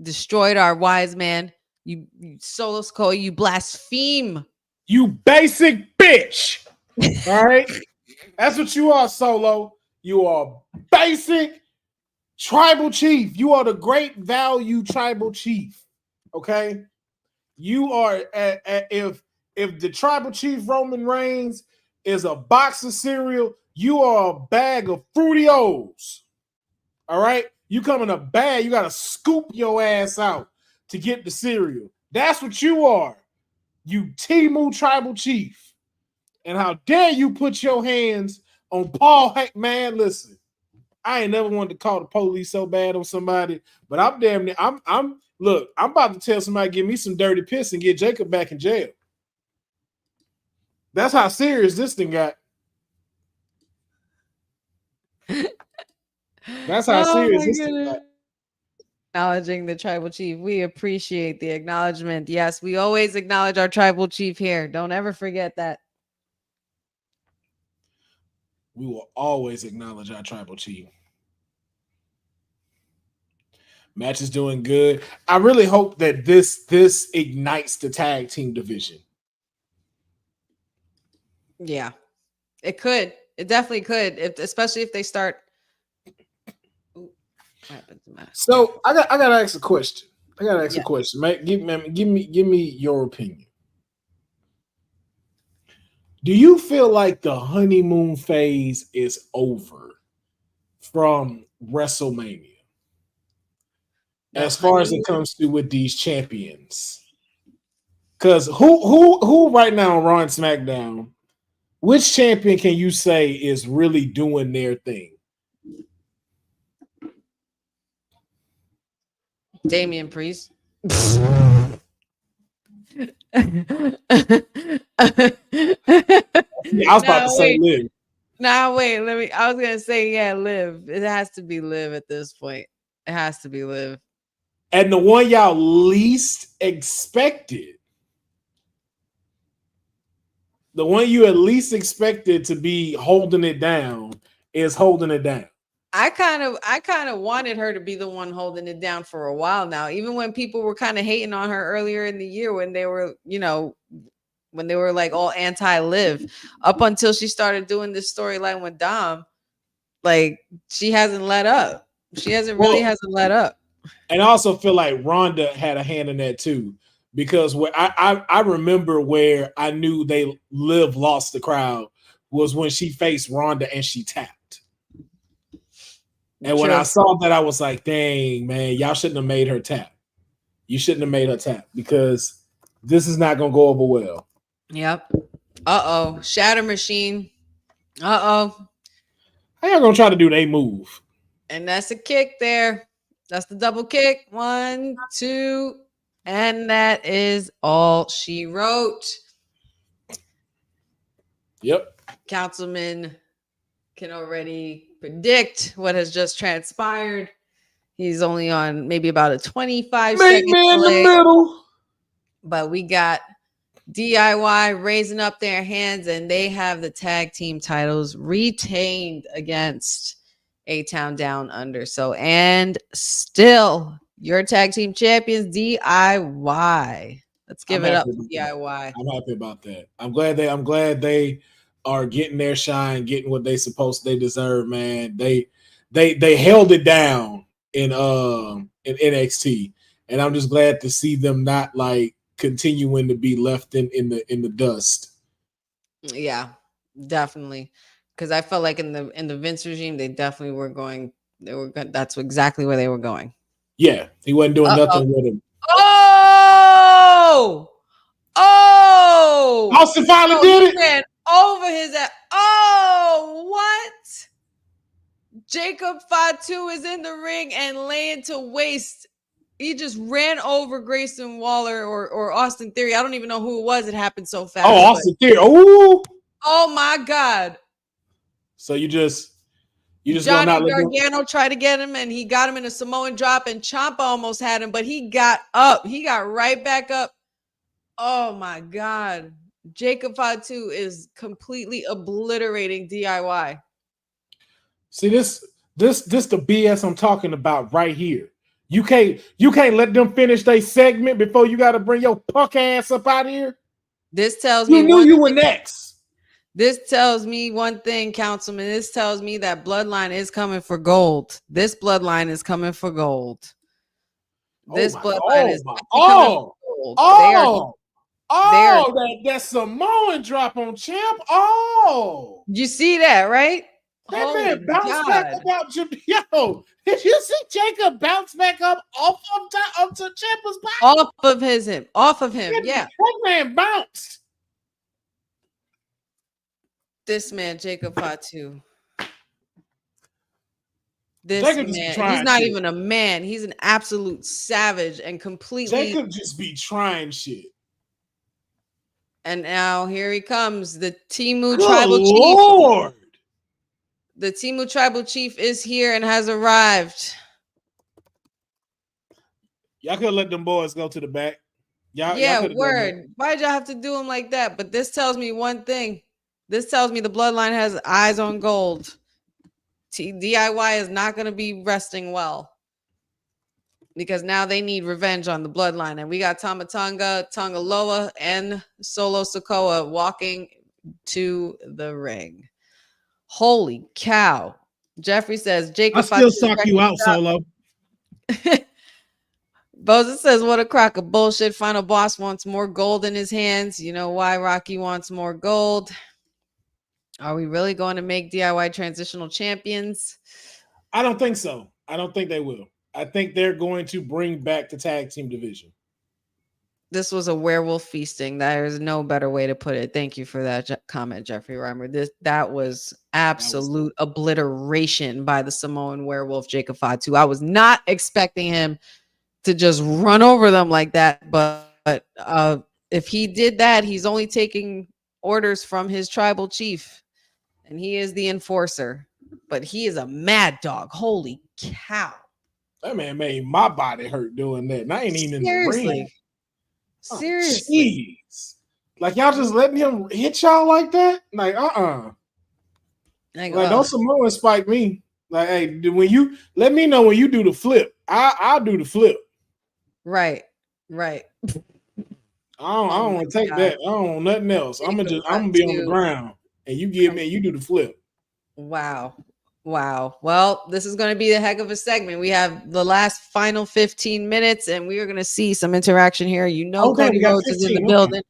Destroyed our wise man. You Solo Sikoa, you blaspheme. You basic bitch. All right? That's what you are, Solo. You are basic tribal chief. You are the great value tribal chief. Okay? You are if the tribal chief Roman Reigns is a box of cereal, you are a bag of Fruity O's. All right? You come in a bag, you got to scoop your ass out to get the cereal. That's what you are, you Timu tribal chief. And how dare you put your hands on Paul Hank? Man, listen, I ain't never wanted to call the police so bad on somebody, but I'm damn near, I'm about to tell somebody, give me some dirty piss and get Jacob back in jail. That's how serious this thing got. That's how serious this thing got. Acknowledging the tribal chief. We appreciate the acknowledgement. Yes, we always acknowledge our tribal chief here. Don't ever forget that. We will always acknowledge our tribal chief. Match is doing good. I really hope that this ignites the tag team division. Yeah, it could. It definitely could. Especially if they start. Ooh, what happened to my... So I gotta ask a question. A question. Mate, give me your opinion. Do you feel like the honeymoon phase is over from WrestleMania? As far as it comes to with these champions, because who right now on Raw and SmackDown, which champion can you say is really doing their thing? Damian Priest. I was about to say Liv. Wait. I was gonna say Liv. It has to be Liv at this point. It has to be Liv. And the one y'all least expected, the one you at least expected to be holding it down is holding it down. I kind of wanted her to be the one holding it down for a while now. Even when people were kind of hating on her earlier in the year when they were, when they were like all anti-Liv, up until she started doing this storyline with Dom, like she hasn't let up. She hasn't let up. And I also feel like Rhonda had a hand in that too, because where I remember where I knew Liv lost the crowd was when she faced Rhonda and she tapped. And when I saw that, I was like, dang, man, y'all shouldn't have made her tap. You shouldn't have made her tap because this is not going to go over well. Yep. Uh-oh. Shatter Machine. Uh-oh. How y'all going to try to do they move? And that's a kick there. That's the double kick. 1, 2. And that is all she wrote. Yep. Councilman can already predict what has just transpired. He's only on maybe about a 25 second delay. In the middle. But we got DIY raising up their hands, and they have the tag team titles retained against A-Town Down Under. So, and still your tag team champions, DIY. Let's give it up to DIY. I'm happy about that. I'm glad they are getting their shine, getting what they deserve, man. They held it down in NXT, and I'm just glad to see them not like continuing to be left in the dust. Yeah, definitely. Because I felt like in the Vince regime, they definitely were going. That's exactly where they were going. Yeah, he wasn't doing nothing with him. Oh! Austin finally did it. Ran over his ass. Oh, what? Jacob Fatu is in the ring and laying to waste. He just ran over Grayson Waller or Austin Theory. I don't even know who it was. It happened so fast. Oh, Austin Theory. Oh my God. So you just Johnny Gargano tried to get him, and he got him in a Samoan drop, and Ciampa almost had him, but he got up. He got right back up. Oh my God. Jacob Fatu is completely obliterating DIY. See, this the BS I'm talking about right here. You can't let them finish their segment before you got to bring your punk ass up out of here. This tells me you knew you were next. This tells me one thing, Councilman. This tells me that Bloodline is coming for gold. This Bloodline is coming for gold. This Bloodline is coming for gold. Oh, that Samoan drop on Champ. Oh, You see that, right? that Holy man bounced back God. about Jim. Yo, did you see Jacob bounce back up off of up to Ciampa's back? Off of him. Off of him. Yeah. That man bounced. This man, Jacob Fatu. This Jacob just be man, trying he's not shit. even a man. He's an absolute savage and completely. Jacob just be trying shit. And now here he comes, the Timu Good tribal Lord. chief. The Timu tribal chief is here and has arrived. Y'all could let them boys go to the back. Y'all Yeah, word. Why'd y'all have to do him like that? But this tells me one thing. This tells me the bloodline has eyes on gold. DIY is not going to be resting well, because now they need revenge on the bloodline. And we got Tama Tonga, Tonga Loa, and Solo Sokoa walking to the ring. Holy cow. Jeffrey says, Jacob, I still sock you out, Solo. Boza says, what a crock of bullshit. Final boss wants more gold in his hands. You know why Rocky wants more gold? Are we really going to make DIY transitional champions? I don't think so. I don't think they will. I think they're going to bring back the tag team division. This was a werewolf feasting. There is no better way to put it. Thank you for that comment, Jeffrey Reimer. That was absolute obliteration by the Samoan werewolf, Jacob Fatu. I was not expecting him to just run over them like that. But if he did that, he's only taking orders from his tribal chief. And he is the enforcer. But he is a mad dog. Holy cow. That man made my body hurt doing that. And I ain't even in the ring. Seriously. Jeez. Like, y'all just letting him hit y'all like that? Like, Like, don't Samoan spike me. Like, hey, when you let me know when you do the flip. I'll do the flip. Right. I don't want to take that. I don't want nothing else. I'm gonna be on the ground and you do the flip. Wow. Well, this is going to be a heck of a segment. We have the last final 15 minutes and we are going to see some interaction here. Cody Rhodes is in the building.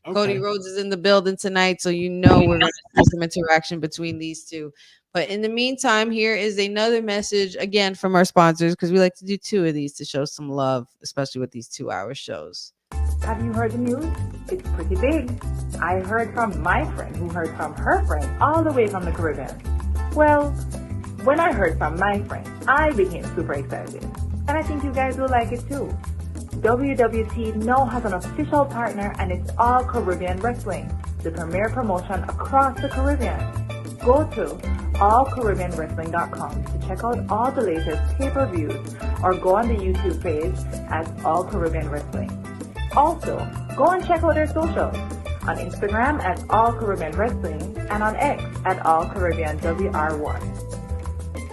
Okay. Cody Rhodes is in the building tonight. So we're going to see some interaction between these two. But in the meantime, here is another message again from our sponsors, because we like to do 2 of these to show some love, especially with these 2-hour shows. Have you heard the news? It's pretty big. I heard from my friend who heard from her friend all the way from the Caribbean. Well, when I heard from my friend, I became super excited. And I think you guys will like it too. WWT now has an official partner, and it's All Caribbean Wrestling, the premier promotion across the Caribbean. Go to allcaribbeanwrestling.com to check out all the latest pay-per-views, or go on the YouTube page as All Caribbean Wrestling. Also, go and check out their socials on Instagram at All Caribbean Wrestling and on X at All Caribbean WR1.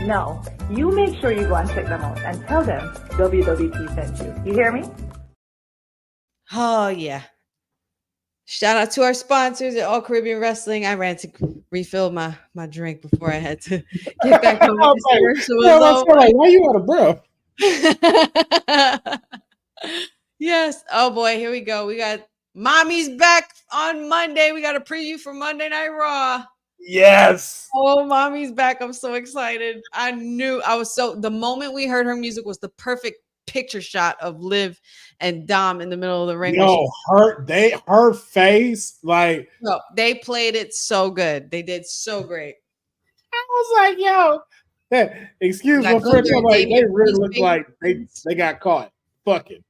Now, you make sure you go and check them out and tell them WWT sent you. You hear me? Oh, yeah. Shout out to our sponsors at All Caribbean Wrestling. I ran to refill my drink before I had to get back on with this commercial. Why you out of breath? Yes. Oh boy, here we go. We got Mommy's back on Monday. We got a preview for Monday Night Raw. Yes. Oh, Mommy's back. I'm so excited. The moment we heard her music was the perfect picture shot of Liv and Dom in the middle of the ring. No, her face, like, no, they played it so good. They did so great. I was like, yo, excuse my French, I'm like, they really look like they got caught. Fucking.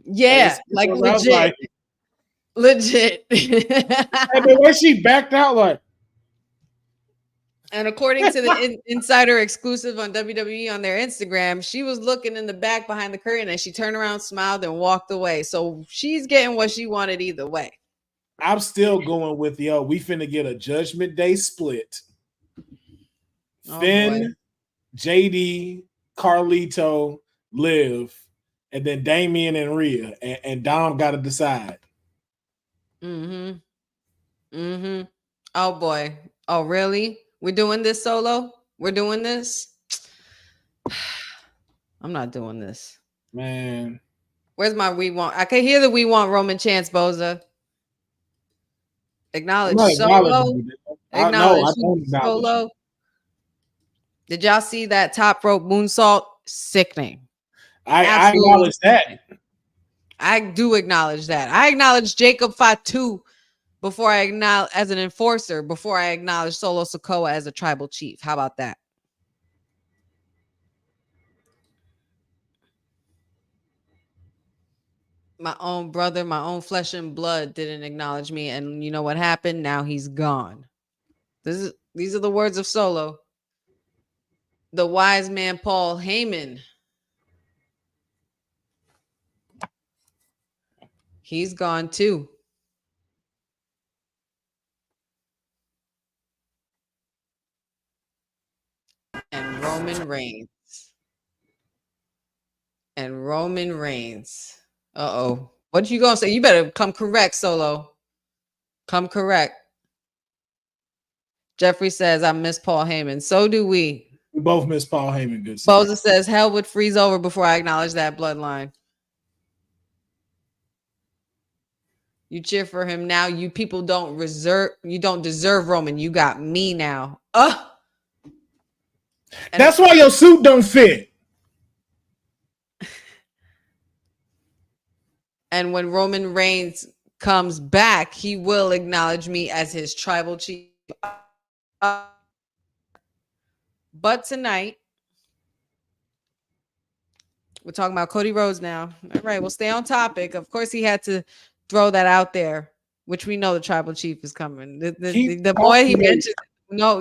Yeah, like legit. Legit. And the way she backed out, like. And according to the insider exclusive on WWE on their Instagram, she was looking in the back behind the curtain and she turned around, smiled, and walked away. So she's getting what she wanted either way. I'm still going with we finna get a Judgment Day split. Finn, JD, Carlito, Liv, and then Damian and Rhea. And Dom got to decide. Oh, boy. Oh, really? We're doing this, Solo? We're doing this? I'm not doing this. Man. Where's my we want? I can hear the we want Roman chants, Boza. I'm Acknowledge not Solo. acknowledging it. I Acknowledge don't acknowledge Solo. it. Did y'all see that top rope moonsault? Sickening. I Absolutely acknowledge that. sickening. I do acknowledge that. I acknowledge Jacob Fatu before I acknowledge as an enforcer, before I acknowledge Solo Sikoa as a tribal chief. How about that? My own brother, my own flesh and blood didn't acknowledge me. And you know what happened? Now he's gone. These are the words of Solo. The wise man Paul Heyman. He's gone too. And Roman Reigns. And Roman Reigns. Uh-oh. What you gonna say? You better come correct, Solo. Come correct. Jeffrey says, I miss Paul Heyman. So do we. We both miss Paul Heyman. Good. Boza says, hell would freeze over before I acknowledge that bloodline. You cheer for him now. You people don't deserve Roman. You got me now. That's why your suit don't fit. And when Roman Reigns comes back, he will acknowledge me as his tribal chief. But tonight, we're talking about Cody Rhodes now. All right, we'll stay on topic. Of course, he had to throw that out there, which we know the tribal chief is coming. The boy he mentioned. No,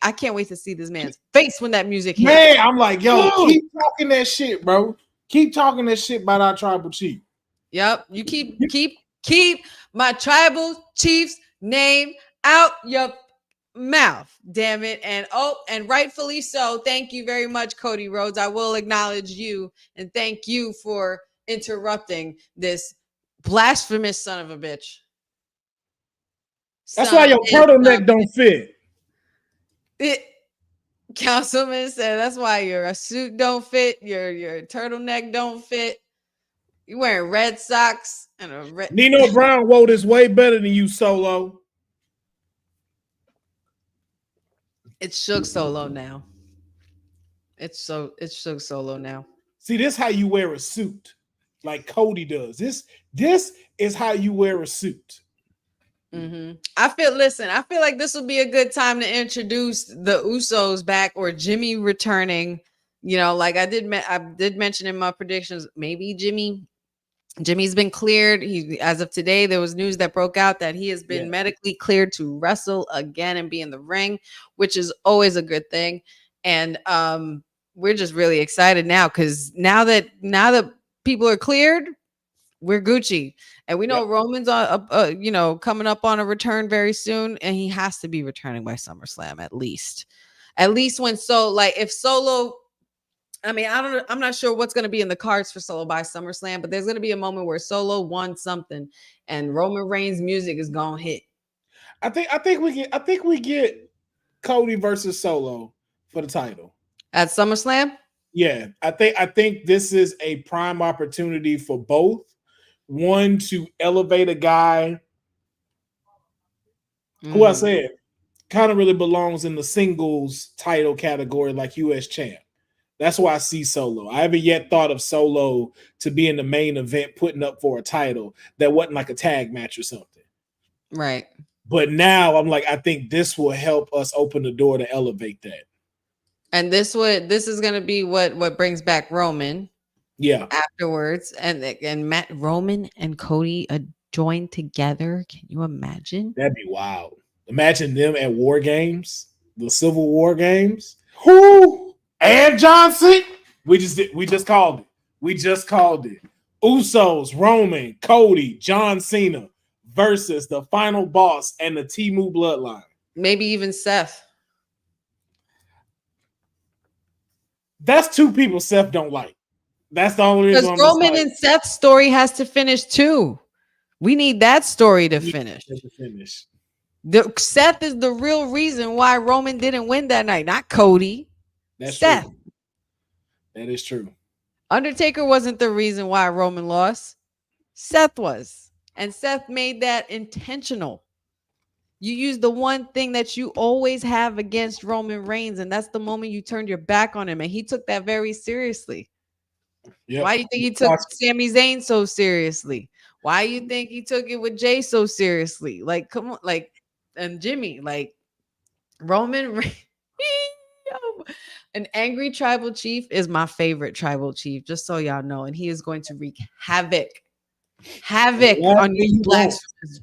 I can't wait to see this man's face when that music hits. Man, I'm like, yo, keep talking that shit, bro. Keep talking that shit about our tribal chief. Yep, you keep my tribal chief's name out your mouth, damn it. And rightfully so. Thank you very much, Cody Rhodes. I will acknowledge you and thank you for interrupting this blasphemous son of a bitch. That's why your turtleneck don't fit. Councilman said that's why your suit don't fit, your turtleneck don't fit. You wearing red socks and a red. Nino Brown wore this way better than you, Solo. It's Suge Solo now. It's Suge Solo now. See, this is how you wear a suit, like Cody does. This is how you wear a suit. Mm-hmm. I feel like this will be a good time to introduce the Usos back or Jimmy returning. You know, like I did mention in my predictions, maybe Jimmy's been cleared. As of today, there was news that broke out that he has been medically cleared to wrestle again and be in the ring, which is always a good thing. And we're just really excited now because now that people are cleared, we're Gucci. And we know Roman's coming up on a return very soon, and he has to be returning by SummerSlam at least when if Solo. I mean, I'm not sure what's going to be in the cards for Solo by SummerSlam, but there's going to be a moment where Solo won something and Roman Reigns music is going to hit. I think we get Cody versus Solo for the title at SummerSlam. Yeah, I think this is a prime opportunity for both. One, to elevate a guy who I said kind of really belongs in the singles title category, like US champ. That's why I see Solo. I haven't yet thought of Solo to be in the main event, putting up for a title that wasn't like a tag match or something. Right. But now I'm like, I think this will help us open the door to elevate that. And this is going to be what brings back Roman. Yeah. Afterwards, and Matt, Roman and Cody joined together. Can you imagine? That'd be wild. Imagine them at War Games, the Civil War Games. Who? And Johnson. We just called it. We just called it. Usos, Roman, Cody, John Cena versus the final boss and the Temu bloodline. Maybe even Seth. That's two people Seth don't like. That's the only reason. Because Roman and Seth's story has to finish too. We need that story to finish. Seth is the real reason why Roman didn't win that night, not Cody. That's Seth. True. That is true. Undertaker wasn't the reason why Roman lost. Seth was. And Seth made that intentional. You used the one thing that you always have against Roman Reigns, and that's the moment you turned your back on him, and he took that very seriously. Yep. Why do you think he took Sami Zayn so seriously? Why you think he took it with Jay so seriously? Like, come on, like, and Jimmy, like Roman Reigns. An angry tribal chief is my favorite tribal chief, just so y'all know, and he is going to wreak havoc on these blasphemous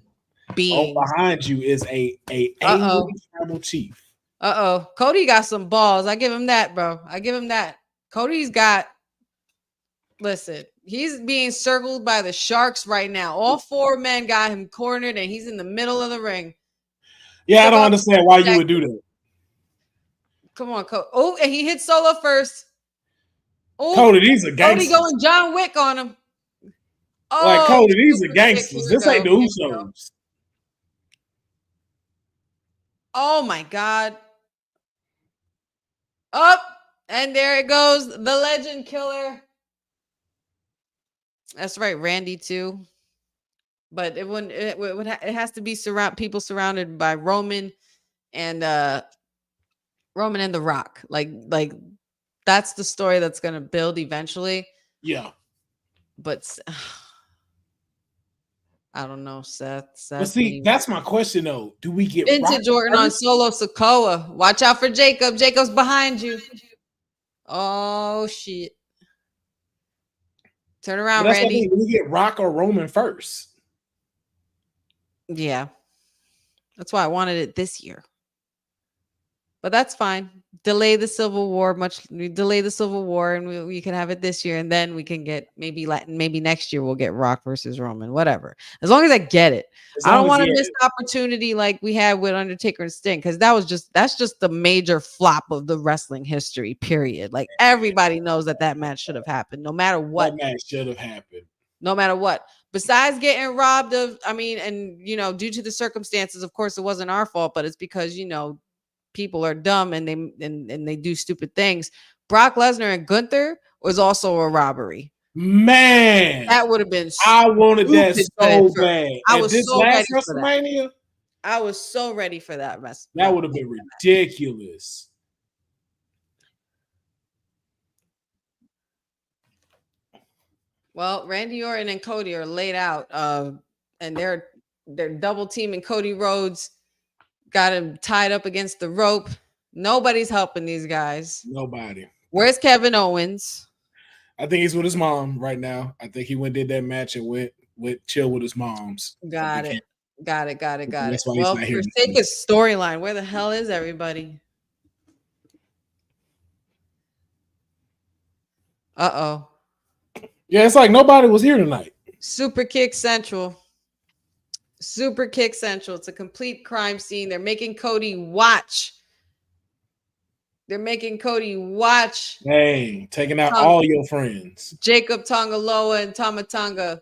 beings. Behind you is a angry tribal chief. Cody got some balls. I give him that, bro. I give him that. Cody's got. Listen, he's being circled by the sharks right now. All 4 men got him cornered, and he's in the middle of the ring. Yeah, I don't understand why you would do that. Come on, Cody. Oh, and he hit Solo first. Oh, Cody, these are gangsters. Cody going John Wick on him. Oh, like Cody, these are gangsters. This ain't the Usos. Oh my God. Up, and there it goes. The legend killer. That's right, Randy too. But it wouldn't. It has to be people surrounded by Roman and The Rock. Like that's the story that's gonna build eventually. Yeah. But I don't know, Seth. But see, that's my question though. Do we get Vintage Orton on Solo Sikoa? Watch out for Jacob. Jacob's behind you. Oh shit. Turn around, Randy. Do we get Rock or Roman first? Yeah. That's why I wanted it this year. But that's fine. Delay the Civil War, and we can have it this year, and then we can get maybe next year we'll get Rock versus Roman, whatever. As long as I get it. I don't want to miss the opportunity like we had with Undertaker and Sting, because that's just the major flop of the wrestling history, period. Like everybody knows that match should have happened, no matter what. That match should have happened. No matter what. Besides getting robbed of, due to the circumstances, of course, it wasn't our fault, but it's because, people are dumb and they do stupid things. Brock Lesnar and Gunther was also a robbery. Man, that would have been. I wanted that so bad. I was so ready for WrestleMania. That. I was so ready for that mess. That would have been ridiculous. Well, Randy Orton and Cody are laid out, and they're double teaming Cody Rhodes. Got him tied up against the rope. Nobody's helping these guys. Nobody. Where's Kevin Owens? I think he's with his mom right now. I think he did that match and went chill with his moms. Got it. Well, for sake of storyline, where the hell is everybody? Uh-oh. Yeah, it's like nobody was here tonight. Super Kick Central. It's a complete crime scene. They're making Cody watch. Hey, taking out all your friends. Jacob Tongaloa and Tonga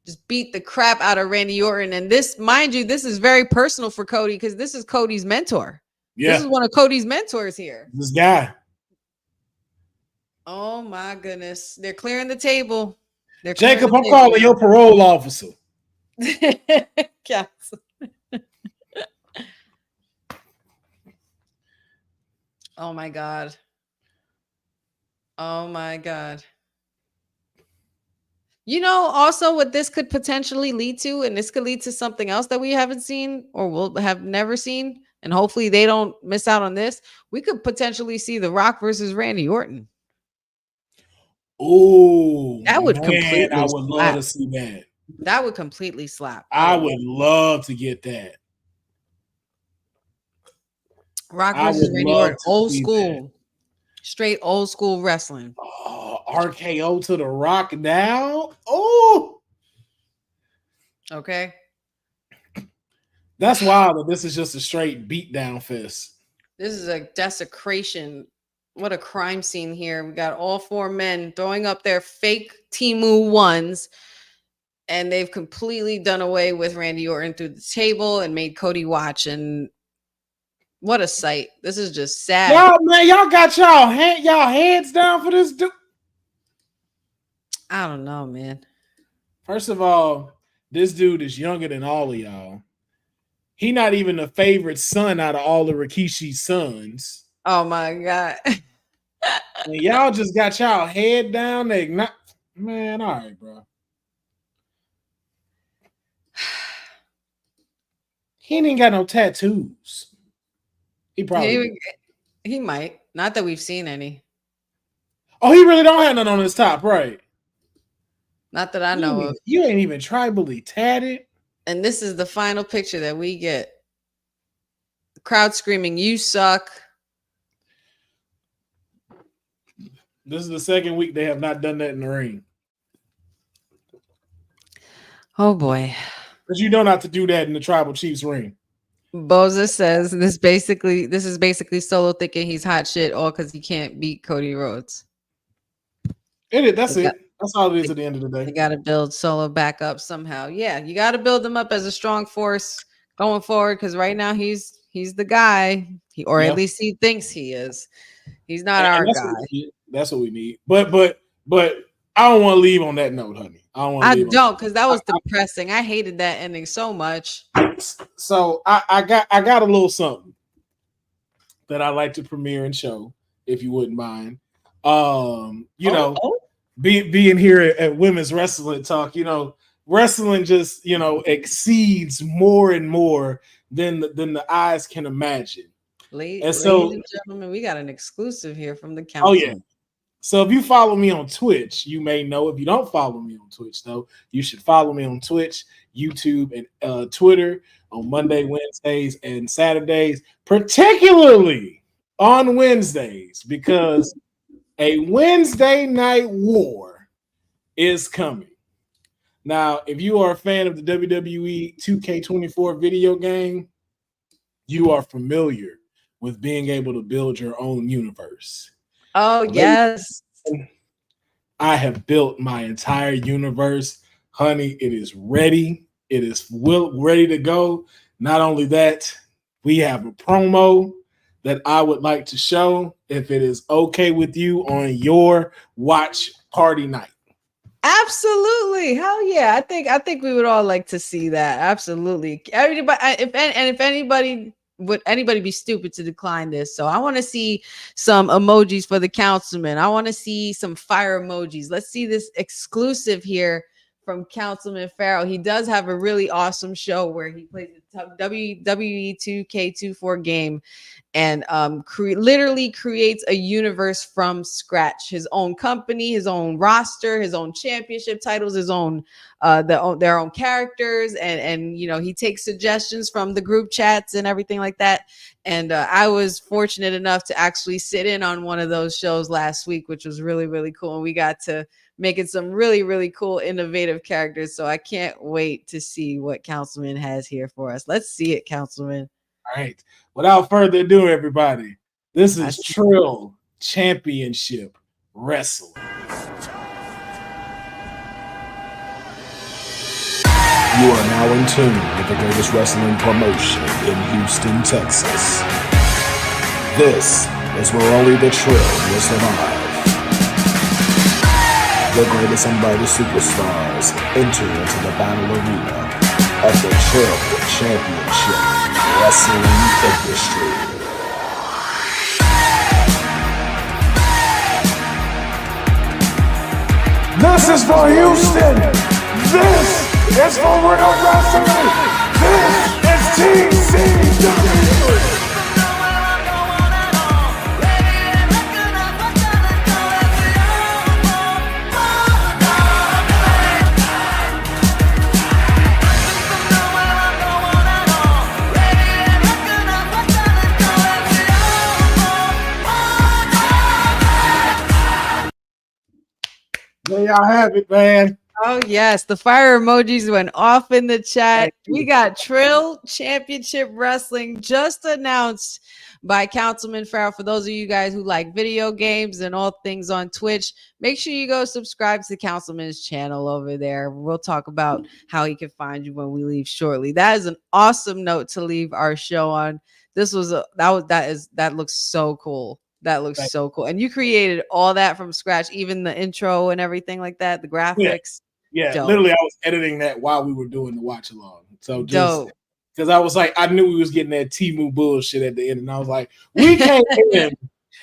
just beat the crap out of Randy Orton. And this, mind you, this is very personal for Cody because this is Cody's mentor. Yeah. This is one of Cody's mentors here. This guy. Oh my goodness. They're clearing the table. Jacob, I'm calling your parole officer. Yes. Oh my God. Also what this could potentially lead to, and this could lead to something else that we haven't seen or will have never seen, and hopefully they don't miss out on this. We could potentially see The Rock versus Randy Orton. Oh, that would completely. I would love to see that. That would completely slap. I would love to get that. Rock versus Randy Orton, old school, straight old school wrestling. Oh, RKO to The Rock now. Oh, okay. That's wild that this is just a straight beatdown fest. This is a desecration. What a crime scene here. We got all 4 men throwing up their fake Temu ones, and they've completely done away with Randy Orton through the table and made Cody watch. And what a sight. This is just sad. Y'all got y'all heads down for this dude. I don't know, man. First of all, this dude is younger than all of y'all. He not even the favorite son out of all of Rikishi's sons. Oh my God. And y'all just got y'all head down. They not, man, all right, bro. He ain't got no tattoos. He probably he might. Not that we've seen any. Oh, he really don't have none on his top, right? Not that I know of. You ain't even tribally tatted. And this is the final picture that we get. The crowd screaming, "You suck." This is the second week they have not done that in the ring. Oh boy. Because you know not to do that in the Tribal Chiefs ring. Boza says this is basically Solo thinking he's hot shit all because he can't beat Cody Rhodes. That's it. That's all it is at the end of the day. You got to build Solo back up somehow. Yeah, you got to build him up as a strong force going forward because right now he's the guy, at least he thinks he is. He's not our guy. That's what we need. But I don't want to leave on that note, honey. I don't because that was depressing. I hated that ending so much. So I got a little something that I like to premiere and show, if you wouldn't mind. Being here at Women's Wrestling Talk, wrestling just exceeds more and more than the eyes can imagine. Ladies and gentlemen, we got an exclusive here from the council. Oh yeah. So if you follow me on Twitch, you may know. If you don't follow me on Twitch, though, you should follow me on Twitch, YouTube, and Twitter on Monday, Wednesdays, and Saturdays, particularly on Wednesdays, because a Wednesday night war is coming. Now, if you are a fan of the WWE 2K24 video game, you are familiar with being able to build your own universe. Oh, yes. I have built my entire universe. Honey, it is ready. It is ready to go. Not only that, we have a promo that I would like to show if it is okay with you on your watch party night. Absolutely. Hell yeah. I think we would all like to see that. Absolutely. Everybody, if anybody would anybody be stupid to decline this? So I want to see some emojis for the councilman. I want to see some fire emojis. Let's see this exclusive here from Councilman Farrell. He does have a really awesome show where he plays the WWE 2K24 game and literally creates a universe from scratch. His own company, his own roster, his own championship titles, his own their own characters, and he takes suggestions from the group chats and everything like that. And I was fortunate enough to actually sit in on one of those shows last week, which was really, really cool. And we got to make it some really, really cool, innovative characters. So I can't wait to see what Councilman has here for us. Let's see it, Councilman. All right. Without further ado, everybody, this is Trill Championship Wrestling. You are now in tune with the greatest wrestling promotion in Houston, Texas. This is where only the Trill will survive. The greatest and brightest superstars enter into the battle arena of the Trill Championship Wrestling industry. This is for Houston. This is for real wrestling. This is TCW. There y'all have it, man. Oh, yes. The fire emojis went off in the chat. We got Trill Championship Wrestling just announced by Councilman Farrell. For those of you guys who like video games and all things on Twitch, make sure you go subscribe to Councilman's channel over there. We'll talk about how he can find you when we leave shortly. That is an awesome note to leave our show on. That looks so cool. That looks so cool. And you created all that from scratch, even the intro and everything like that, the graphics. Yeah, literally, I was editing that while we were doing the watch along. So just because I was like, I knew we was getting that Temu bullshit at the end, and I was like, we can't end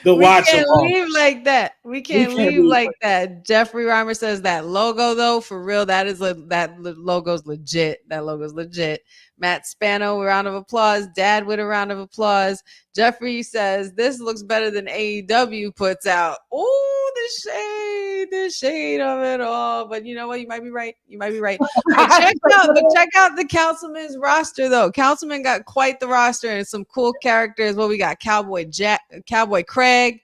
the watch can't along. leave like that. We can't leave like that. Jeffrey Reimer says that logo though, for real, that logo's legit. That logo's legit. Matt Spano, a round of applause. Dad with a round of applause. Jeffrey says this looks better than AEW puts out. Oh, the shade of it all. But you know what? You might be right. But check out the Councilman's roster though. Councilman got quite the roster and some cool characters. Well, we got Cowboy Craig.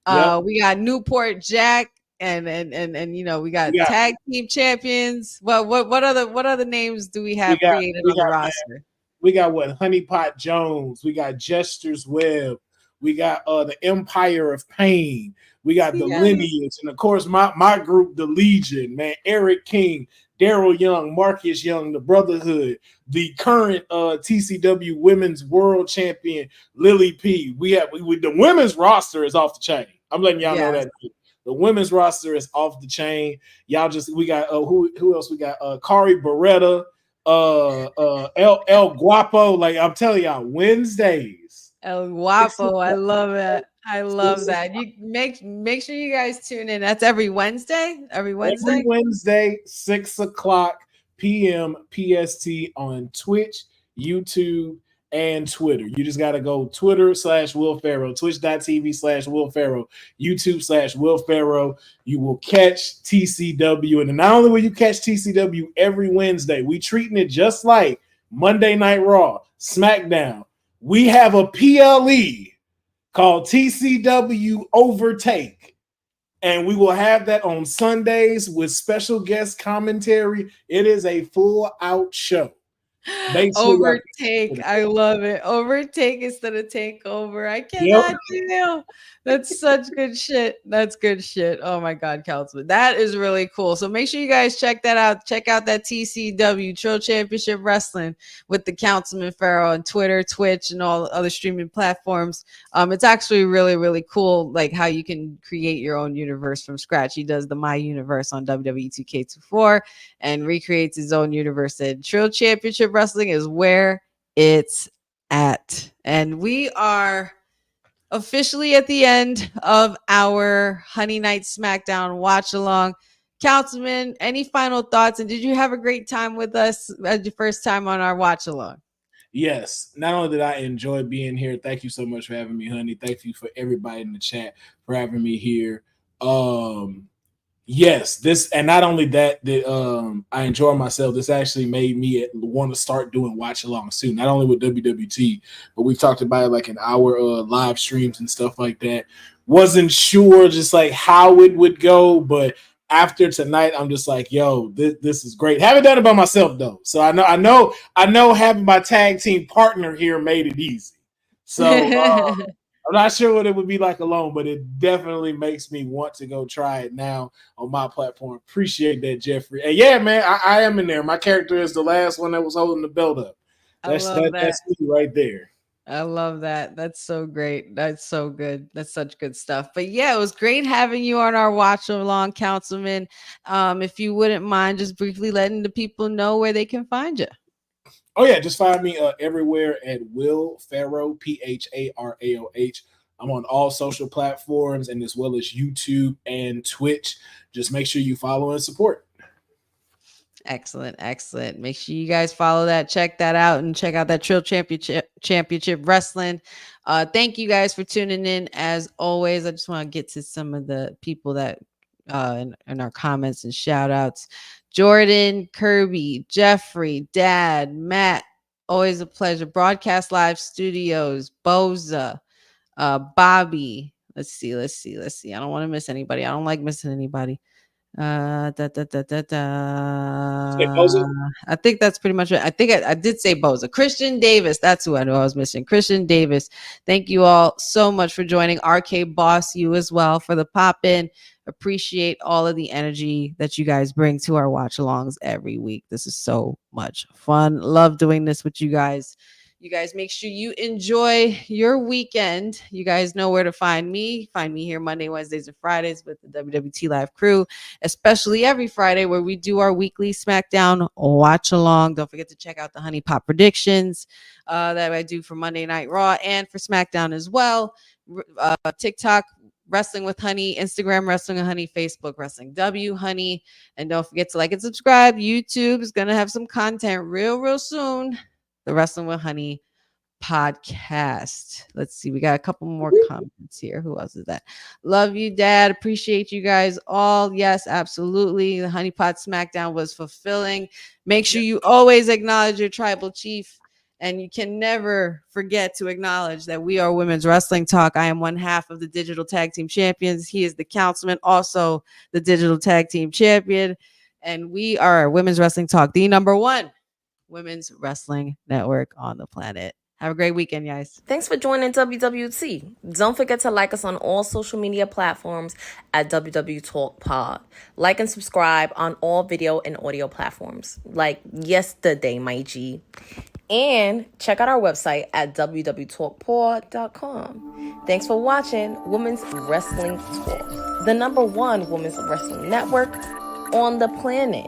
We got Newport Jack. And we got tag team champions. Well, what other names do we have created on the roster? We got Honeypot Jones. We got Jester's Web. We got the Empire of Pain. We got the Lineage, and of course my group, the Legion. Man, Eric King, Daryl Young, Marcus Young, the Brotherhood, the current TCW Women's World Champion Lily P. We the women's roster is off the chain. I'm letting y'all know that. The women's roster is off the chain. Y'all we got who else? We got Kari Beretta, El Guapo. Like I'm telling y'all, Wednesdays. El Guapo, I love it. I love that. You make sure you guys tune in. That's every Wednesday. Every Wednesday, 6:00 p.m. PST on Twitch, YouTube, and Twitter. You just got to go Twitter/Will Ferrell, Twitch.tv/Will Ferrell, YouTube/Will Ferrell. You will catch TCW. And not only will you catch TCW every Wednesday, we treating it just like Monday Night Raw, SmackDown. We have a PLE called TCW Overtake. And we will have that on Sundays with special guest commentary. It is a full out show. Overtake. I love it. Overtake instead of takeover. I cannot deal. That's such good shit. That's good shit. Oh my God, Councilman. That is really cool. So make sure you guys check that out. Check out that TCW Trill Championship Wrestling with the Councilman Farrell on Twitter, Twitch, and all other streaming platforms. It's actually really, really cool, like how you can create your own universe from scratch. He does the My Universe on WWE 2K24 and recreates his own universe. And Trill Championship Wrestling is where it's at. And we are officially at the end of our Honey Night Smackdown watch along. Councilman, any final thoughts? And did you have a great time with us as your first time on our watch along? Yes. Not only did I enjoy being here, thank you so much for having me, honey. Thank you for everybody in the chat for having me here. Yes, this, and not only that, I enjoy myself. This actually made me want to start doing watch alongs too. Not only with WWT, but we've talked about it like in our live streams and stuff like that. Wasn't sure just like how it would go, but after tonight, I'm just like, yo, this is great. Haven't done it by myself though, so I know having my tag team partner here made it easy. So. I'm not sure what it would be like alone, but it definitely makes me want to go try it now on my platform. Appreciate that, Jeffrey. And yeah, man, I am in there. My character is the last one that was holding the belt up. That's me right there. I love that. That's so great. That's so good. That's such good stuff. But yeah, it was great having you on our watch along, Councilman. If you wouldn't mind just briefly letting the people know where they can find you. Oh, yeah. Just find me everywhere at Will Farrow, PHARAOH. I'm on all social platforms and as well as YouTube and Twitch. Just make sure you follow and support. Excellent. Excellent. Make sure you guys follow that, check that out, and check out that Trill Championship Wrestling. Thank you guys for tuning in. As always, I just want to get to some of the people that in our comments and shout outs. Jordan, Kirby, Jeffrey, Dad, Matt, always a pleasure. Broadcast Live Studios, Boza, Bobby. Let's see. I don't want to miss anybody. I don't like missing anybody. I think that's pretty much it. I think I did say Boza. Christian Davis, that's who I know I was missing. Christian Davis, thank you all so much for joining. RK Boss, you as well for the pop in. Appreciate all of the energy that you guys bring to our watch alongs every week. This is so much fun. Love doing this with you guys. You guys make sure you enjoy your weekend. You guys know where to find me. Find me here Monday, Wednesdays, and Fridays with the WWT Live crew, especially every Friday where we do our weekly Smackdown watch along. Don't forget to check out the Honey Pot predictions that I do for Monday Night Raw and for Smackdown as well. TikTok, Wrestling with Honey, Instagram, Wrestling with Honey, Facebook, Wrestling W Honey. And don't forget to like and subscribe. YouTube is going to have some content real soon. The Wrestling with Honey podcast. Let's see. We got a couple more comments here. Who else is that? Love you, Dad. Appreciate you guys all. Yes, absolutely. The Honey Pot Smackdown was fulfilling. Make sure you always acknowledge your tribal chief. And you can never forget to acknowledge that we are Women's Wrestling Talk. I am one half of the Digital Tag Team Champions. He is the councilman, also the Digital Tag Team Champion. And we are Women's Wrestling Talk, the number one women's wrestling network on the planet. Have a great weekend, guys. Thanks for joining WWT. Don't forget to like us on all social media platforms at WWTalkpod. Like and subscribe on all video and audio platforms like yesterday, my G. And check out our website at www.talkpod.com. Thanks for watching Women's Wrestling Talk, the number one women's wrestling network on the planet.